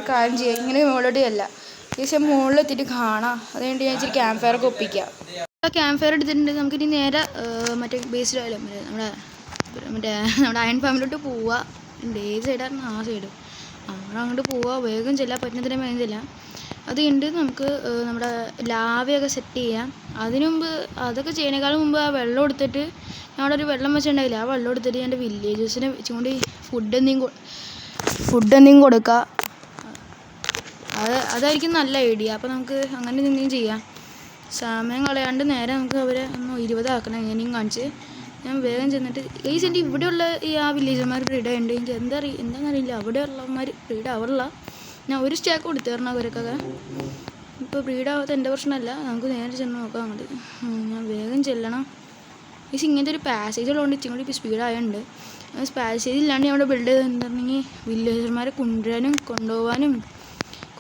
കാര്യം ചെയ്യാം. ഇങ്ങനെ മുകളിലോട്ട് ചെല്ലാം. ഏകദേശം മുകളിലെത്തിയിട്ട് കാണാം. അതുകൊണ്ട് ഞാൻ ഇച്ചിരി ക്യാമ്പ് ഫയറൊക്കെ ഒപ്പിക്കാം. ക്യാമ്പ് ഫയർ എടുത്തിട്ടുണ്ട്. നമുക്കിനി നേരെ മറ്റേ ബേസിലല്ല മറ്റേ നമ്മുടെ അയൺ ഫാമിലോട്ട് പോവുക. ഏത് സൈഡായിരുന്നു? ആ സൈഡ്. അങ്ങോട്ട് പോവുക. വേഗം ചെല്ലാം. പറ്റുന്നതിന് വേഗം ചെല്ലാം. അത് കഴിഞ്ഞിട്ട് നമുക്ക് നമ്മുടെ ലാവയൊക്കെ സെറ്റ് ചെയ്യാം. അതിനു മുമ്പ് അതൊക്കെ ചെയ്യണേക്കാളും മുമ്പ് ആ വെള്ളം എടുത്തിട്ട് ഞാൻ അവിടെ ഒരു വെള്ളം വെച്ചിട്ടുണ്ടായില്ല. ആ വെള്ളം എടുത്തിട്ട് എൻ്റെ വില്ലേജേഴ്സിനെ വെച്ചുകൊണ്ട് ഫുഡ് എന്തെങ്കിലും കൊടുക്കുക. അതായിരിക്കും നല്ല ഐഡിയ. അപ്പോൾ നമുക്ക് അങ്ങനെ എന്തെങ്കിലും ചെയ്യാം. സമയം കളയാണ്ട് നേരെ നമുക്ക് അവരെ 20 ആക്കണം. എങ്ങനെയും കാണിച്ച് ഞാൻ വേഗം ചെന്നിട്ട് ഗൈസ് എൻ്റെ ഇവിടെയുള്ള ആ വില്ലേജർമാർ ബ്രീഡ് ഉണ്ട്. എനിക്ക് എന്താണെന്നറിയില്ല. അവിടെ ഉള്ളവന്മാർ ബ്രീഡ് ആവറില്ല. ഞാൻ ഒരു സ്റ്റാക്ക് കൊടുത്തു തരണം അവർക്കൊക്കെ. ഇപ്പോൾ ബ്രീഡ് ആവാത്ത എൻ്റെ പ്രശ്നമല്ല. നമുക്ക് നേരെ ചെന്ന് നോക്കാം അങ്ങോട്ട്. ഞാൻ വേഗം ചെല്ലണം. ഗൈസ് ഇങ്ങനത്തെ ഒരു പാസേജ് ഉള്ളതുകൊണ്ട് ഇച്ചിരി കൂടി ഇപ്പോൾ സ്പീഡായുണ്ട്. പാസേജ് ഇല്ലാണ്ട് ഞാൻ അവിടെ ബിൽഡ് ചെയ്തിട്ടുണ്ടെങ്കിൽ വില്ലേജർമാരെ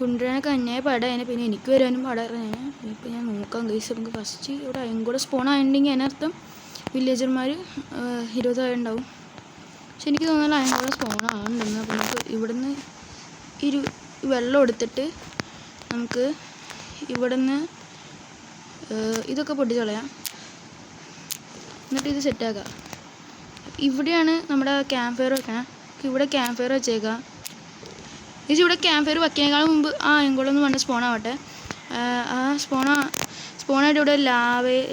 കൊണ്ടുവരാനൊക്കെ അന്യായ പാടാണ്. പിന്നെ എനിക്ക് വരാനും പാടായിരുന്നു. ഇപ്പോൾ ഞാൻ നോക്കാം ഗൈസ്. നമുക്ക് ഫസ്റ്റ് ഇവിടെ അയങ്കോടെ സ്പോൺ ആയിട്ടുണ്ടെങ്കിൽ അതിനർത്ഥം വില്ലേജർമാർ 20 ഉണ്ടാവും. പക്ഷെ എനിക്ക് തോന്നുന്നില്ല അയങ്കോടെ സ്പോൺ ആവുന്നുണ്ടെന്ന്. അപ്പോൾ നമുക്ക് ഇവിടുന്ന് വെള്ളം എടുത്തിട്ട് നമുക്ക് ഇവിടുന്ന് ഇതൊക്കെ പൊട്ടിച്ച് കളയാം. എന്നിട്ട് ഇത് സെറ്റാക്കാം. ഇവിടെയാണ് നമ്മുടെ ക്യാമ്പ് ഫയർ വെക്കണം. ഇവിടെ ക്യാമ്പ് ഫയർ വെച്ചേക്കാം. ഇവിടെ ക്യാമ്പ് ഫയർ വെക്കുന്നതിനേക്കാളും മുമ്പ് അയങ്കോളൊന്നും വേണ്ട സ്പോണാവട്ടെ. ആ സ്പോണായിട്ട് ഇവിടെ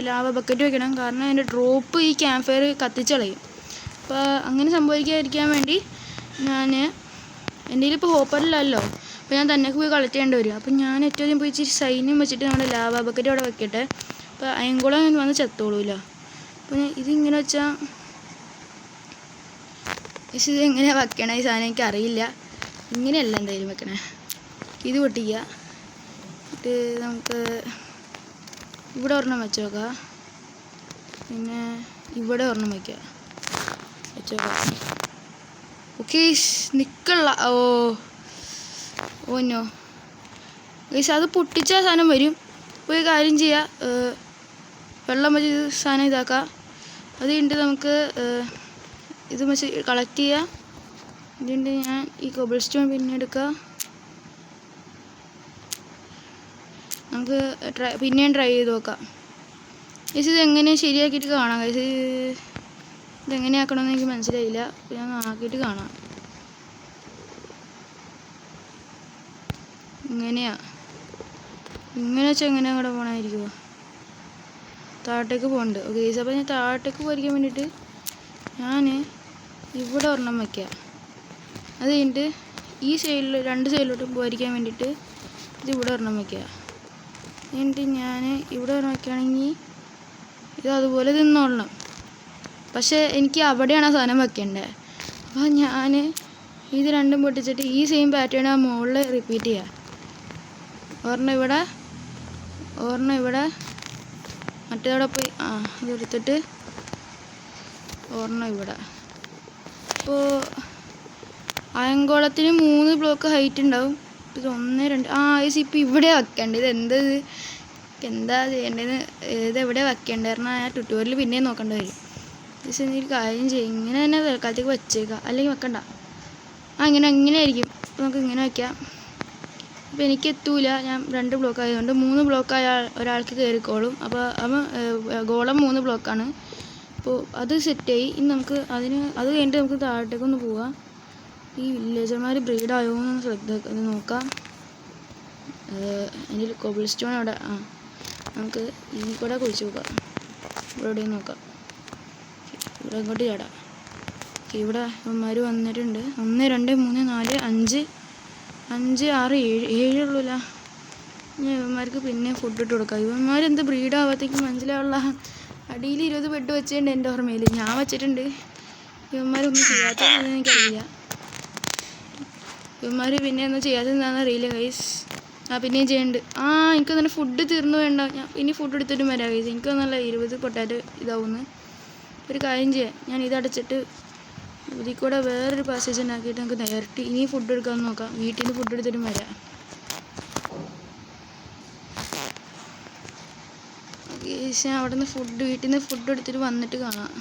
ലാവ ബക്കറ്റ് വെക്കണം. കാരണം അതിൻ്റെ ഡ്രോപ്പ് ഈ ക്യാമ്പ് ഫയർ കത്തിച്ചളയും. അപ്പോൾ അങ്ങനെ സംഭവിക്കാതിരിക്കാൻ വേണ്ടി എൻ്റെ കയ്യിലിപ്പോൾ ഹോപ്പറിലല്ലോ. അപ്പോൾ ഞാൻ തന്നെ പോയി കളക്ട് ചെയ്യേണ്ടി വരും. അപ്പം ഞാൻ ഏറ്റവും ആദ്യം പോയി ഇച്ചിരി സൈന്യം വെച്ചിട്ട് നമ്മുടെ ലാവ ബക്കറ്റ് അവിടെ വെക്കട്ടെ. അപ്പോൾ അയങ്കോളം വന്ന് ചത്തോളൂല. അപ്പോൾ ഇതിങ്ങനെ വെച്ചാൽ പക്ഷേ ഇതെങ്ങനെയാണ് വെക്കണേ ഈ സാധനം എനിക്കറിയില്ല. ഇങ്ങനെയല്ല എന്തായാലും വെക്കണേ. ഇത് പൊട്ടിക്കുക. എന്നിട്ട് നമുക്ക് ഇവിടെ ഒരെണ്ണം വെച്ച് നോക്കാം. പിന്നെ ഇവിടെ ഒരെണ്ണം വെച്ചോക്കാം. ഓക്കെ നിക്കള്ള. ഓന്നോ ഗൈസ്, അത് പൊട്ടിച്ച സാധനം വരും. അപ്പോൾ ഒരു കാര്യം ചെയ്യാം, വെള്ളം വെച്ച് സാധനം ഇതാക്കാം. അത് കഴിഞ്ഞിട്ട് നമുക്ക് ഇത് വെച്ച് കളക്ട് ചെയ്യാം. ഇതിൻ്റെ ഞാൻ ഈ കോബിൾ സ്റ്റോൺ പിന്നെ എടുക്കാം. നമുക്ക് പിന്നെയും ട്രൈ ചെയ്ത് നോക്കാം. ഗൈസ് ഇത് എങ്ങനെയാണ് ശരിയാക്കിയിട്ട് കാണാം. ഗൈസ് ഇതെങ്ങനെയാക്കണമെന്ന് എനിക്ക് മനസ്സിലായില്ല. അപ്പോൾ ഞാൻ ആക്കിയിട്ട് കാണാം. ഇങ്ങനെ വെച്ചാൽ എങ്ങനെ അങ്ങോട്ട് പോകണമായിരിക്കുമോ? താഴത്തേക്ക് പോകുന്നുണ്ട്. ഓക്കെ ഗൈസ്, അപ്പോൾ ഞാൻ താഴത്തേക്ക് പോയിരിക്കാൻ വേണ്ടിയിട്ട് ഞാൻ ഇവിടെ ഒരെണ്ണം വയ്ക്കാം. അത് കഴിഞ്ഞിട്ട് ഈ സൈഡിൽ 2 സൈഡിലോട്ടും പോയിരിക്കാൻ വേണ്ടിയിട്ട് ഇത് ഇവിടെ ഒരെണ്ണം വയ്ക്കുക. എന്നിട്ട് ഞാൻ ഇവിടെ ഒരെണ്ണം വയ്ക്കുകയാണെങ്കിൽ ഇത് അതുപോലെ തിന്നോളണം. പക്ഷേ എനിക്ക് അവിടെയാണ് ആ സാധനം വെക്കേണ്ടത്. അപ്പോൾ ഞാൻ ഇത് രണ്ടും പൊട്ടിച്ചിട്ട് ഈ സെയിം പാറ്റേൺ ആ മുകളിൽ റിപ്പീറ്റ് ചെയ്യുക. ഒരെണ്ണം ഇവിടെ മറ്റേതവിടെ പോയി ഇതെടുത്തിട്ട് ഒരെണ്ണം ഇവിടെ. അപ്പോൾ അയങ്കോളത്തിന് 3 ബ്ലോക്ക് ഹൈറ്റ് ഉണ്ടാവും. ഇത് 1 2 ഇപ്പോൾ ഇവിടെ വെക്കേണ്ടത്. എന്താ ചെയ്യേണ്ടതെന്ന് ഇതെവിടെ വെക്കേണ്ടത് പറഞ്ഞാൽ ഞാൻ ട്യൂട്ടോറിയൽ പിന്നെയും നോക്കേണ്ടി വരും. പക്ഷേ ഒരു കാര്യം ചെയ്യും, ഇങ്ങനെ തന്നെ തൽക്കാലത്തേക്ക് വെച്ചേക്കാം, അല്ലെങ്കിൽ വെക്കണ്ട. ഇങ്ങനെ ആയിരിക്കും. അപ്പോൾ നമുക്ക് ഇങ്ങനെ വയ്ക്കാം. അപ്പോൾ എനിക്ക് എത്തൂല, ഞാൻ 2 ബ്ലോക്ക് ആയതുകൊണ്ട് 3 ബ്ലോക്കായ ഒരാൾക്ക് കയറിക്കോളും. അപ്പോൾ ഗോളം 3 ബ്ലോക്കാണ്. അപ്പോൾ അത് സെറ്റായി. ഇനി നമുക്ക് അത് കഴിഞ്ഞിട്ട് നമുക്ക് താഴത്തേക്കൊന്ന് പോവാം. ഈ വില്ലേജർമാർ ബ്രീഡായോ എന്ന് നോക്കാം. അതിൽ കോബിൾ സ്റ്റോൺ അവിടെ നമുക്ക് ഈ കൂടെ കുഴിച്ച് നോക്കാം. ഇവിടെ എവിടെയും നോക്കാം. ഇവിടെ ഇങ്ങോട്ട് ചാടാം. ഇവിടെ ഇവന്മാർ വന്നിട്ടുണ്ട്. 1 2 3 4 5 6 7 ഉള്ളൂല്ല. ഇനി ഇവന്മാർക്ക് പിന്നെ ഫുഡ് ഇട്ട് കൊടുക്കാം. ഇവന്മാരെന്ത് ബ്രീഡാവാത്തേക്കും മനസ്സിലാവുള്ള. അടിയിൽ 20 ബെഡ് വെച്ചിട്ടുണ്ട് എൻ്റെ ഓർമ്മയിൽ. ഞാൻ വെച്ചിട്ടുണ്ട്. ഇവന്മാരൊന്നും ചെയ്യാത്തതെന്ന് എനിക്കറിയില്ല. ഇവന്മാർ പിന്നെ ഒന്നും ചെയ്യാത്തതെന്താണെന്ന് അറിയില്ല ഗൈസ്. പിന്നെയും ചെയ്യുന്നുണ്ട്. എനിക്ക് തന്നെ ഫുഡ് തീർന്നു വേണ്ട. ഞാൻ ഇനി ഫുഡ് എടുത്തിട്ടും വരാം ഗൈസ്. എനിക്ക് നല്ല 20 പൊട്ടാറ്റോ ഇതാവുന്നു. ഒരു കാര്യം ചെയ്യാം, ഞാൻ ഇതടച്ചിട്ട് ഇതിൽ കൂടെ വേറൊരു പാസേജ് ഉണ്ടാക്കിയിട്ട് നമുക്ക് നേരിട്ട് ഇനി ഫുഡ് എടുക്കാമെന്ന് നോക്കാം. വീട്ടിൽ നിന്ന് ഫുഡ് എടുത്തിട്ടും വരാം. ഗൈസ് ഞാൻ അവിടെ നിന്ന് വീട്ടിൽ നിന്ന് ഫുഡ് എടുത്തിട്ട് വന്നിട്ട് കാണാം.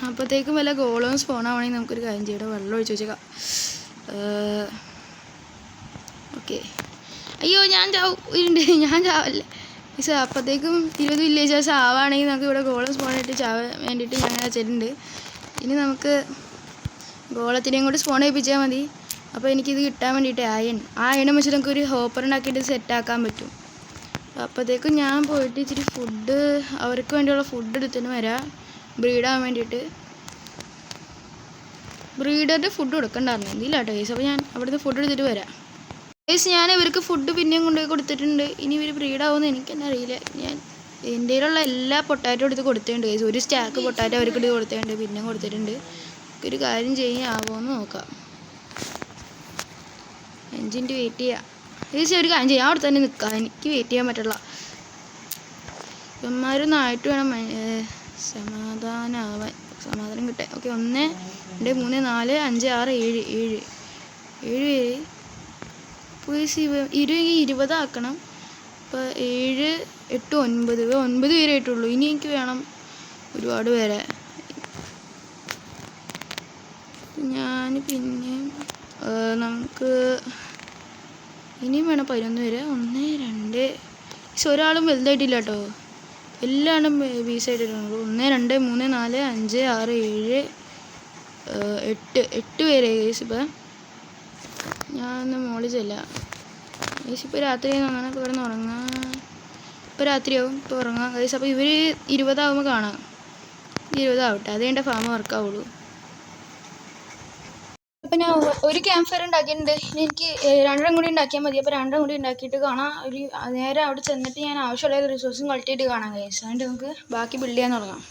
അപ്പോഴത്തേക്കും വല്ല ഗോളവും സ്പോൺ ആവണമെങ്കിൽ നമുക്കൊരു കാര്യം ചെയ്യണം, വെള്ളം ഒഴിച്ച് വെച്ചേക്കാം. ഓക്കെ. അയ്യോ ഞാൻ ചാവല്ലേ മിസ്. അപ്പോഴത്തേക്കും 20 വില്ലേജേഴ്സ് ആവുകയാണെങ്കിൽ നമുക്ക് ഇവിടെ ഗോളം സ്പോൺ ആയിട്ട് ചാവാൻ വേണ്ടിയിട്ട് ഞാൻ വെച്ചിട്ടുണ്ട്. ഇനി നമുക്ക് ഗോളത്തിനെയും കൂടി സ്പോൺ ചെയ്യിപ്പിച്ചാൽ മതി. അപ്പോൾ എനിക്കിത് കിട്ടാൻ വേണ്ടിയിട്ട് അയണം വെച്ചിട്ട് നമുക്കൊരു ഹോപ്പർ ഉണ്ടാക്കിയിട്ട് സെറ്റാക്കാൻ പറ്റും. അപ്പോഴത്തേക്കും ഞാൻ പോയിട്ട് ഇച്ചിരി ഫുഡ് അവർക്ക് വേണ്ടിയുള്ള ഫുഡ് എടുത്തിട്ട് വരാം. ബ്രീഡാകാൻ വേണ്ടിയിട്ട് ബ്രീഡറിൻ്റെ ഫുഡ് കൊടുക്കണ്ടായിരുന്നു. എന്തില്ല കേട്ടോ ഗൈസ്. അപ്പോൾ ഞാൻ അവിടുന്ന് ഫുഡ് എടുത്തിട്ട് വരാം ഗൈസ്. ഞാൻ ഇവർക്ക് ഫുഡ് പിന്നെയും കൊണ്ടുപോയി കൊടുത്തിട്ടുണ്ട്. ഇനി ഇവർ ബ്രീഡാവുമെന്ന് എനിക്ക് തന്നെ അറിയില്ല. ഞാൻ എൻ്റെ കയ്യിലുള്ള എല്ലാ പൊട്ടാറ്റോ എടുത്ത് കൊടുത്തിട്ടുണ്ട് ഗൈസ്. ഒരു സ്റ്റാക്ക് പൊട്ടാറ്റോ അവർക്ക് എടുത്ത് കൊടുത്തിട്ടുണ്ട്, പിന്നെയും കൊടുത്തിട്ടുണ്ട്. ഒരു കാര്യം ചെയ്യാമോന്ന് നോക്കാം. 5 മിനിറ്റ് വെയിറ്റ് ചെയ്യാം ഗൈസ്. ഒരു കാര്യം ചെയ്യാം, അവിടെ തന്നെ നിൽക്കാം. എനിക്ക് വെയിറ്റ് ചെയ്യാൻ പറ്റില്ല. ഇവന്മാരൊന്നും ആയിട്ട് വേണം സമാധാനം കിട്ടാൻ. ഓക്കെ. 1 2 3 4 5 6 7 പേര്. പോയിസ് 20 ആക്കണം. അപ്പോൾ 7 8 9 പേരേ ആയിട്ടുള്ളൂ. ഇനി എനിക്ക് വേണം ഒരുപാട് പേരെ. ഞാൻ പിന്നെ നമുക്ക് ഇനിയും വേണം 11 പേര്. 1 2 ഒരാളും വലുതായിട്ടില്ല കേട്ടോ. എല്ലാം ബീസായിട്ടിട്ടുള്ളൂ. 1 2 3 4 5 6 7 8 പേരെ ഗൈസ്. ഇപ്പം ഞാൻ മോളിൽ ചെല്ലാം ഗൈസ്. ഇപ്പോൾ രാത്രി അങ്ങനെ ഇപ്പോൾ ഇവിടെ നിന്ന് ഉറങ്ങാം. ഇപ്പോൾ രാത്രിയാവും. ഇപ്പോൾ ഉറങ്ങാം ഗൈസ്. അപ്പോൾ ഇവർ 20 ആകുമ്പോൾ കാണാം. 20 ആവട്ടെ, അത് കഴിഞ്ഞ ഫാം വർക്കാവുള്ളൂ. അപ്പം ഞാൻ ഒരു ക്യാമ്പ് ഫയർ ഉണ്ടാക്കിയിട്ടുണ്ട്. ഇനി എനിക്ക് 2 കൂടി ഉണ്ടാക്കിയാൽ മതി. അപ്പോൾ 2 കൂടി ഉണ്ടാക്കിയിട്ട് കാണാം. നേരെ അവിടെ ചെന്നിട്ട് ഞാൻ ആവശ്യമുള്ള റിസോഴ്സും കളക്ട് ചെയ്തിട്ട് കാണാം ഗൈസ്. അതുകൊണ്ട് നമുക്ക് ബാക്കി ബിൽഡ് ചെയ്യാൻ തുടങ്ങാം.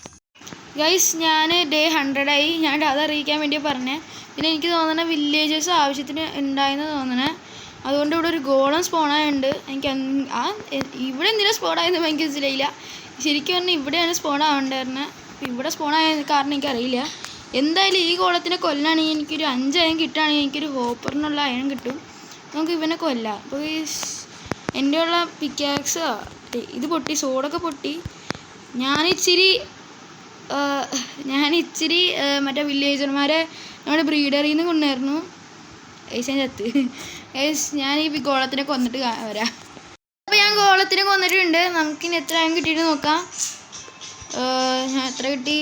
ഗൈസ് ഞാൻ ഡേ 100 ഞാൻ അതറിയിക്കാൻ വേണ്ടി പറഞ്ഞേ. പിന്നെ എനിക്ക് തോന്നണ വില്ലേജേഴ്സ് ആവശ്യത്തിന് ഉണ്ടായെന്ന് തോന്നണേ. അതുകൊണ്ട് ഇവിടെ ഒരു ഗോളം സ്പോണായുണ്ട്. എനിക്ക് ഇവിടെ എന്തിനാണ് സ്പോണായെന്ന് എനിക്ക് മനസ്സിലായില്ല. ശരിക്കും പറഞ്ഞാൽ ഇവിടെയാണ് സ്പോൺ ആവേണ്ടത്. അപ്പോൾ ഇവിടെ സ്പോണായ കാരണം എനിക്കറിയില്ല. എന്തായാലും ഈ ഗോളത്തിനെ കൊല്ലാണെങ്കിൽ എനിക്കൊരു 5 അയൺ കിട്ടുകയാണെങ്കിൽ എനിക്കൊരു ഹോപ്പറിനുള്ള അയൺ കിട്ടും. നമുക്ക് ഇവനെ കൊല്ലാം. അപ്പോൾ എൻ്റെ ഉള്ള പിക്കാക്സ് ഇത് പൊട്ടി, സോഡൊക്കെ പൊട്ടി. ഞാനിച്ചിരി മറ്റേ വില്ലേജർമാരെ നമ്മുടെ ബ്രീഡറിൽ നിന്ന് കൊണ്ടുവരുന്നു. ഞാൻ ചത്ത്. ഞാൻ ഈ ഗോളത്തിനെ കൊന്നിട്ട് വരാം. അപ്പോൾ ഞാൻ ഗോളത്തിനെ കൊന്നിട്ടുണ്ട്. നമുക്കിനി എത്ര അയൺ കിട്ടിയിട്ട് നോക്കാം. ഞാൻ എത്ര കിട്ടി?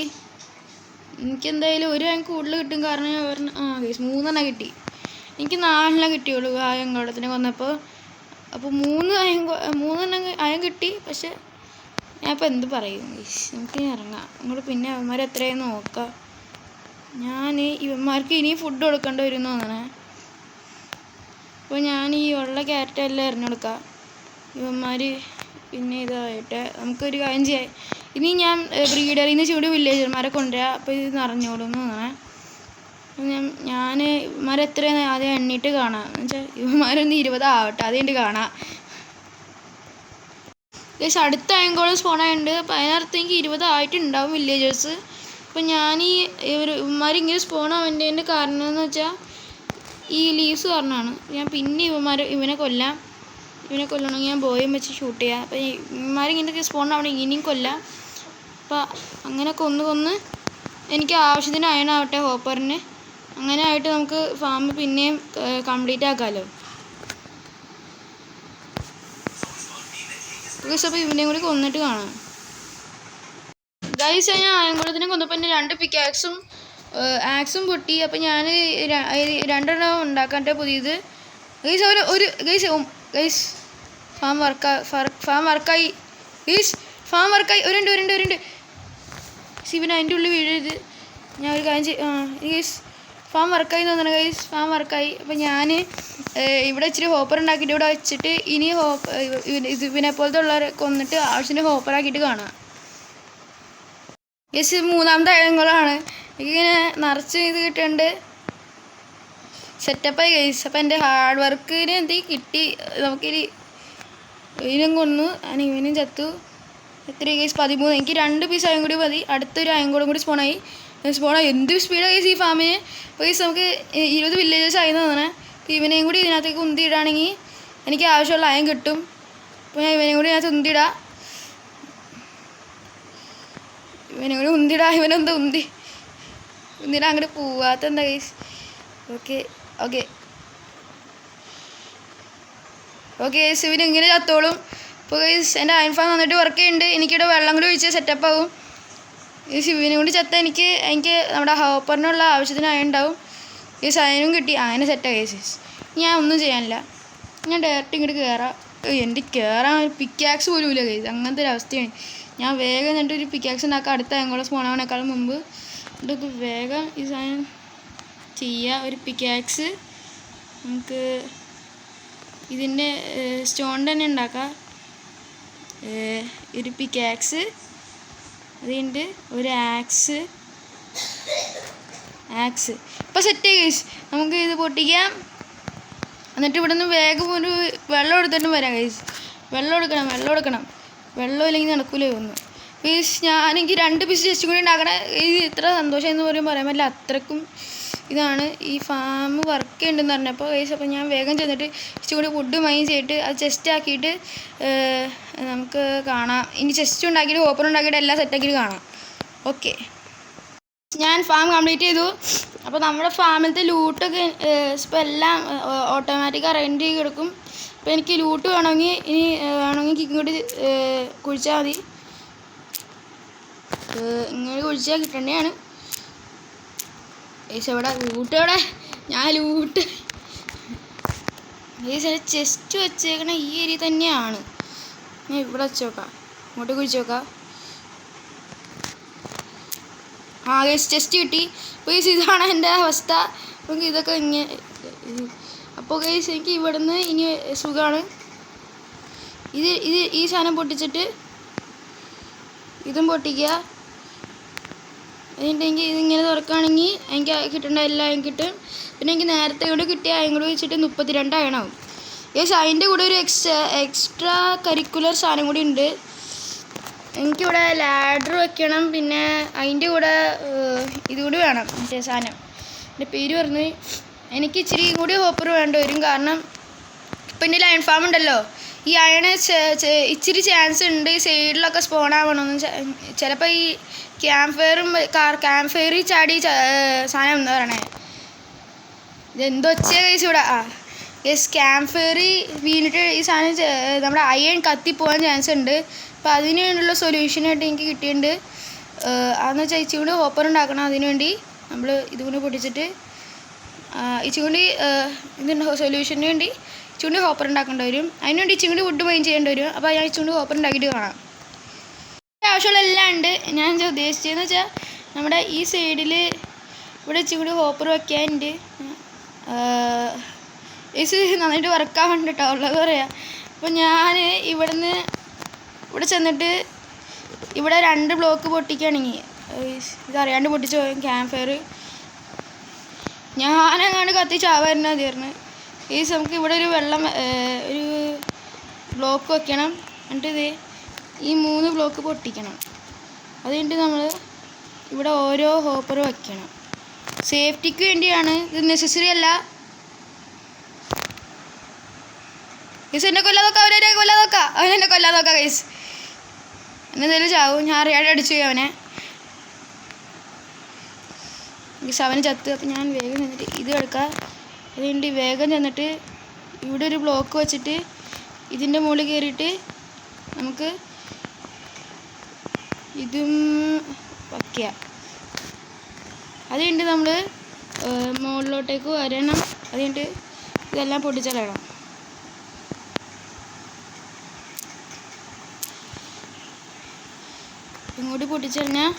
എനിക്കെന്തായാലും ഒരു അയൺ കൂടുതൽ കിട്ടും. കാരണം ഞാൻ 3 കിട്ടി. എനിക്ക് 4 കിട്ടിയുള്ളൂ ആ ഗോളത്തിനെ കൊന്നപ്പോൾ. അപ്പോൾ 3 അയൺ കിട്ടി. പക്ഷെ ഞാൻ ഇപ്പോൾ എന്ത് പറയും? നമുക്ക് ഇറങ്ങാം അങ്ങോട്ട്. പിന്നെ അവന്മാർ എത്രയാണെന്ന് നോക്കാം. ഞാൻ ഇവന്മാർക്ക് ഇനിയും ഫുഡ് കൊടുക്കേണ്ടി വരും എന്ന് തോന്നണേ. അപ്പോൾ ഞാൻ ഈ ഉള്ള ക്യാരറ്റെല്ലാം എറിഞ്ഞു കൊടുക്കാം. ഇവന്മാർ പിന്നെ ഇതായിട്ട് നമുക്കൊരു കാര്യം ചെയ്യാം. ഇനി ഞാൻ ബ്രീഡറിൽ നിന്ന് ചൂട് വില്ലേജർമാരെ കൊണ്ടുവരാം. അപ്പോൾ ഇത് നിറഞ്ഞോളൂ എന്ന് തോന്നണേ. ഞാൻ ഇവന്മാരെത്രയാണ് ആദ്യം എണ്ണിയിട്ട് കാണാം. എന്ന് വെച്ചാൽ ഇവന്മാരൊന്ന് 20 ആവട്ടെ, അതുകൊണ്ട് കാണാം. അടുത്ത അയങ്കോളം സ്പോണായുണ്ട്. അപ്പോൾ അതിനർത്ഥം എനിക്ക് 20 ആയിട്ടുണ്ടാവും വില്ലേജേഴ്സ്. അപ്പോൾ ഞാൻ ഇവന്മാരിങ്ങനെ സ്പോൺ ആവേണ്ടതിൻ്റെ കാരണം എന്ന് വെച്ചാൽ ഈ ലീവ്സ് കാരണമാണ്. ഞാൻ പിന്നെ ഇവനെ കൊല്ലണമെങ്കിൽ ഞാൻ ബോയും വെച്ച് ഷൂട്ട് ചെയ്യാം. അപ്പോൾ ഇവന്മാരിങ്ങനെ സ്പോൺ ആവണമെങ്കിൽ ഇനിയും കൊല്ലാം. അപ്പോൾ അങ്ങനെ കൊന്ന് എനിക്ക് ആവശ്യത്തിന് അയണാവട്ടെ ഹോപ്പറിന്. അങ്ങനെ ആയിട്ട് നമുക്ക് ഫാം പിന്നെയും കംപ്ലീറ്റ് ആക്കാമല്ലോ. അപ്പോൾ ഇവനെയും കൂടി കൊന്നിട്ട് കാണാം. ഗൈസ് ഞാൻ അയൻകുളത്തിനെ കൊന്നപ്പോൾ എൻ്റെ 2 പിക്കാക്സും ആക്സും പൊട്ടി. അപ്പോൾ ഞാൻ 2 ഉണ്ടാക്കാൻ്റെ പുതിയത്. ഗൈസ് ഫാം വർക്കായി. ഒരുണ്ട് ശിവൻ അതിൻ്റെ ഉള്ളിൽ വീഴരുത്. ഞാൻ ഒരു കാര്യം ഗൈസ് ഫാം വർക്കായി തോന്നണം. ഗൈസ് ഫാം വർക്കായി. അപ്പോൾ ഞാൻ ഇവിടെ ഇച്ചിരി ഹോപ്പർ ഉണ്ടാക്കിയിട്ട് ഇവിടെ വെച്ചിട്ട് ഇനി ഇതിനെ പോലത്തെ ഉള്ളവരെ കൊന്നിട്ട് ആവശ്യത്തിന് ഹോപ്പറാക്കിയിട്ട് കാണാം. ഗൈസ് 3ാമത്തെ അയങ്ങളാണ്. എനിക്കിങ്ങനെ നിറച്ച് ഇത് കിട്ടുന്നുണ്ട്. സെറ്റപ്പായി ഗൈസ്. അപ്പോൾ എൻ്റെ ഹാർഡ് വർക്കിന് എന്തെങ്കിലും കിട്ടി. നമുക്കിനി ഇവനും കൊന്നു, ഇവനും ചത്തു. എത്ര ഗൈസ്? 13. എനിക്ക് 2 പീസ് അയൺ കൂടി മതി. അടുത്തൊരു അയങ്കോളം കൂടി സ്പോണായി. എന്ത് സ്പീഡാണ് ഗൈസ് ഈ ഫാമിന്. അപ്പോൾ ഗൈസ് നമുക്ക് 20 വില്ലേജേഴ്സ് ആയി തോന്നണേ. അപ്പോൾ ഇവനെയും കൂടി ഇതിനകത്തേക്ക് ഉന്തിയിടുകയാണെങ്കിൽ എനിക്ക് ആവശ്യമുള്ള അയൺ കിട്ടും. അപ്പോൾ ഞാൻ ഇവനെയും കൂടി ഇതിനകത്ത് ഉന്തിയിടാം. ഇവനെന്താ ഉന്തിടാൻ അങ്ങോട്ട് പോവാത്ത എന്താ ഗൈസ്? ഓക്കെ ഗൈസ് ഇവന് ഇങ്ങനെ ചത്തോളും. അപ്പോൾ ഗൈസ് എൻ്റെ അയൺ ഫാം നന്നായിട്ട് വർക്ക് ചെയ്യുന്നുണ്ട്. എനിക്കിവിടെ വെള്ളം കൂടി ഒഴിച്ച് സെറ്റപ്പ് ആവും. ഈ ശിവനും കൂടി ചത്ത എനിക്ക് നമ്മുടെ ഹോപ്പറിനുള്ള ആവശ്യത്തിന് അയൺ ഉണ്ടാവും. ഈ അയനും കിട്ടി. അങ്ങനെ സെറ്റാണ് ഗൈസ്. ഞാൻ ഒന്നും ചെയ്യാനില്ല. ഞാൻ ഡയറക്റ്റ് ഇങ്ങോട്ട് കയറാം. എൻ്റെ കയറാൻ പിക്കാക്സ് പോലും ഇല്ല ഗൈസ്. അങ്ങനത്തെ ഒരു അവസ്ഥയാണ്. ഞാൻ വേഗം എന്നിട്ട് ഒരു പിക്കാക്സ് ഉണ്ടാക്കാം. അടുത്ത അയങ്കോളം സ്പോണാവണേക്കാളും മുമ്പ് എന്നിട്ട് വേഗം ഈ സാധനം ചെയ്യുക. ഒരു പിക്കാക്സ് നമുക്ക് ഇതിൻ്റെ സ്റ്റോൺ തന്നെ ഉണ്ടാക്കാം. ഒരു പിക്കാക്സ് അതുകൊണ്ട് ഒരു ആക്സ് ഇപ്പോൾ സെറ്റ് ഗൈസ്. നമുക്ക് ഇത് പൊട്ടിക്കാം. എന്നിട്ട് ഇവിടെ നിന്ന് വേഗം ഒരു വെള്ളം എടുത്തിട്ടും വരാം ഗൈസ്. വെള്ളം എടുക്കണം. വെള്ളം ഇല്ലെങ്കിൽ നടക്കൂലേ ഒന്ന്. ഗൈസ് എനിക്ക് 2 പീസ് ജസ്റ്റ് കൂടി ഉണ്ടാക്കണേ. ഇത് ഇത്ര സന്തോഷം എന്ന് പറയാൻ പറ്റില്ല. അത്രക്കും ഇതാണ് ഈ ഫാം വർക്ക് ചെയ്യുന്നുണ്ടെന്ന് പറഞ്ഞപ്പോൾ ഗൈസ്. അപ്പോൾ ഞാൻ വേഗം ചെന്നിട്ട് ഇച്ചിരി കൂടി ഫുഡ് മൈൻ ചെയ്തിട്ട് അത് ചെസ്റ്റ് ആക്കിയിട്ട് നമുക്ക് കാണാം. ഇനി ചെസ്റ്റ് ഉണ്ടാക്കിയിട്ട് ഓപ്പൺ ഉണ്ടാക്കിയിട്ട് എല്ലാം സെറ്റാക്കിയിട്ട് കാണാം. ഓക്കെ, ഞാൻ ഫാം കംപ്ലീറ്റ് ചെയ്തു. അപ്പോൾ നമ്മുടെ ഫാമിലത്തെ ലൂട്ടൊക്കെ ഇപ്പോൾ എല്ലാം ഓട്ടോമാറ്റിക് അറേഞ്ച് ചെയ്ത് കിടക്കും. അപ്പോൾ എനിക്ക് ലൂട്ട് വേണമെങ്കിൽ ഇങ്ങോട്ട് കുഴിച്ചാൽ മതി. ഇങ്ങനെ കുഴിച്ചാൽ കിട്ടേണ്ടതാണ്. എവിടെ ഞാൻ ലൂട്ട് ചെസ്റ്റ് വെച്ചേക്കണ ഈ ഏരിയ തന്നെയാണ്. ഞാൻ ഇവിടെ വെച്ച് നോക്കാം. ഇങ്ങോട്ട് കുഴിച്ച് നോക്കാം. ചെസ്റ്റ് കിട്ടി. അപ്പോൾ ഇതാണ് എൻ്റെ അവസ്ഥ. അപ്പോൾ ഇതൊക്കെ ഇങ്ങനെ. അപ്പോൾ എനിക്ക് ഇവിടുന്ന് ഇനി സുഖമാണ്. ഈ സാധനം പൊട്ടിച്ചിട്ട് ഇതും പൊട്ടിക്കുക. അതുണ്ടെങ്കിൽ ഇതിങ്ങനെ തുറക്കുകയാണെങ്കിൽ എനിക്ക് കിട്ടേണ്ട എല്ലാം എനിക്ക് കിട്ടും. പിന്നെ എനിക്ക് നേരത്തെ കൂടെ കിട്ടിയ അതിനും കൂടി വെച്ചിട്ട് 32 അയണാവും. യെസ്, അതിൻ്റെ കൂടെ ഒരു എക്സ്ട്രാ കരിക്കുലർ സാധനം കൂടി ഉണ്ട്. എനിക്കിവിടെ ലാഡർ വെക്കണം. പിന്നെ അതിൻ്റെ കൂടെ ഇതുകൂടി വേണം, മറ്റേ സാധനം, എൻ്റെ പേര് പറഞ്ഞ്. എനിക്ക് ഇച്ചിരി കൂടി ഹോപ്പർ വേണ്ടി വരും. കാരണം ഇപ്പം എൻ്റെ അയൺ ഫാം ഉണ്ടല്ലോ, ഈ അയണ് ഇച്ചിരി ചാൻസ് ഉണ്ട് ഈ സൈഡിലൊക്കെ സ്പോൺ ആവണമെന്ന്. ചിലപ്പോൾ ഈ ക്യാമ്പ് ഫയറിൽ ചാടി സാധനം എന്താ പറയണേ, ഇതെന്തൊച്ചയാണ് കഴിച്ചു ഇവിടെ. യെസ്, ക്യാമ്പ് ഫയറിൽ വീണിട്ട് ഈ സാധനം നമ്മുടെ അയൺ കത്തിപ്പോകാൻ ചാൻസ് ഉണ്ട്. അപ്പോൾ അതിന് വേണ്ടിയുള്ള സൊല്യൂഷനായിട്ട് എനിക്ക് കിട്ടിയിട്ടുണ്ട്. അതെന്ന് വെച്ചാൽ ഇച്ചിരി കൂടി ഹോപ്പർ ഉണ്ടാക്കണം. അതിന് വേണ്ടി നമ്മൾ ഇതുകൊണ്ട് പൊട്ടിച്ചിട്ട് ഇച്ചിരി കൂടി ഇതുണ്ട് സൊല്യൂഷന് വേണ്ടി ഇച്ചിരി കൂടി ഹോപ്പർ ഉണ്ടാക്കേണ്ടി വരും. അതിന് വേണ്ടി ഇച്ചിരി കൂടി വുഡ് മൈൻ ചെയ്യേണ്ടി വരും. അപ്പോൾ ഞാൻ ഇച്ചിരി കൂടി ഹോപ്പർ ഉണ്ടാക്കിയിട്ട് കാണാം. ആവശ്യമുള്ള എല്ലാം ഉണ്ട്. ഞാൻ ഉദ്ദേശിച്ചതെന്ന് വെച്ചാൽ നമ്മുടെ ഈ സൈഡിൽ ഇവിടെ ഇച്ചിരി കൂടി ഹോപ്പർ വയ്ക്കാനുണ്ട്. ഇത് നന്നായിട്ട് വർക്കാവുന്നുണ്ട് കേട്ടോ, ഉള്ളത് പറയാം. അപ്പോൾ ഞാൻ ഇവിടെ ചെന്നിട്ട് ഇവിടെ 2 ബ്ലോക്ക് പൊട്ടിക്കുകയാണെങ്കിൽ ഇതറിയാണ്ട് പൊട്ടിച്ച് പോയി ക്യാമ്പ് ഫയർ. ഞാനങ്ങാണ്ട് കത്തിച്ചാവായിരുന്നു തീർന്ന്. നമുക്ക് ഇവിടെ ഒരു ഒരു ബ്ലോക്ക് വെക്കണം. എന്നിട്ട് ഈ 3 ബ്ലോക്ക് പൊട്ടിക്കണം. അത് കഴിഞ്ഞിട്ട് നമ്മൾ ഇവിടെ ഓരോ ഹോപ്പർ വയ്ക്കണം. സേഫ്റ്റിക്ക് വേണ്ടിയാണ്, ഇത് നെസസറി അല്ല. ഗൈസ്, എന്നെ കൊല്ലാതൊക്കെ, അവനെന്നെ കൊല്ലാതൊക്കെ ഗൈസ്. എന്നെന്തായാലും ചാവും. ഞാൻ അറിയാതെ അടിച്ചു പോയി അവനെ. ഗൈസ്, അവന് ചത്ത്. അപ്പം ഞാൻ വേഗം ചെന്നിട്ട് ഇത് എടുക്കാം. അതുകൊണ്ട് വേഗം ചെന്നിട്ട് ഇവിടെ ഒരു ബ്ലോക്ക് വെച്ചിട്ട് ഇതിൻ്റെ മുകളിൽ കയറിയിട്ട് നമുക്ക് ഇതും വയ്ക്കുക. അത് കഴിഞ്ഞിട്ട് നമ്മൾ മുകളിലോട്ടേക്ക് വരണം. അത് കഴിഞ്ഞിട്ട് ഇതെല്ലാം പൊട്ടിച്ചളയണം. ഇങ്ങോട്ട് പൊട്ടിച്ചു കഴിഞ്ഞാൽ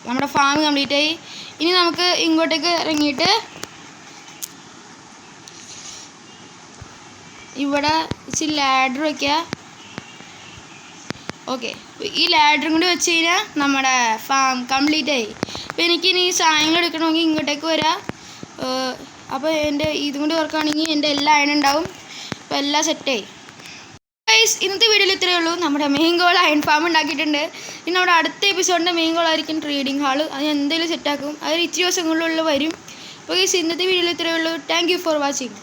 നമ്മുടെ ഫാം കംപ്ലീറ്റ് ആയി. ഇനി നമുക്ക് ഇങ്ങോട്ടേക്ക് ഇറങ്ങിയിട്ട് ഇവിടെ ഇച്ചിരി ലാഡർ വയ്ക്കുക. ഓക്കെ, ഈ ലാഡറും കൂടി വെച്ച് കഴിഞ്ഞാൽ നമ്മുടെ ഫാം കംപ്ലീറ്റ് ആയി. അപ്പോൾ എനിക്കിനി സാധനങ്ങൾ എടുക്കണമെങ്കിൽ ഇങ്ങോട്ടേക്ക് വരാം. അപ്പോൾ എൻ്റെ ഇതും കൂടി ഓർക്കുകയാണെങ്കിൽ എൻ്റെ എല്ലാ അയൺ ഉണ്ടാവും. അപ്പോൾ എല്ലാം സെറ്റായി. ഗൈസ്, ഇന്നത്തെ വീഡിയോയിൽ ഇത്രയേ ഉള്ളൂ. നമ്മുടെ മെയിൻ ഗോൾ അയൺ ഫാം ഉണ്ടാക്കിയിട്ടുണ്ട്. ഇനി നമ്മുടെ അടുത്ത എപ്പിസോഡിൻ്റെ മെയിൻ ഗോൾ ആയിരിക്കും ട്രേഡിംഗ് ഹാള്. അത് എന്തെങ്കിലും സെറ്റാക്കും. അത് ഇച്ചിരി ദിവസങ്ങളിലുള്ള വരും. അപ്പോൾ ഗൈസ്, ഇന്നത്തെ വീഡിയോയിൽ ഇത്രയേ ഉള്ളൂ. Thank you for watching.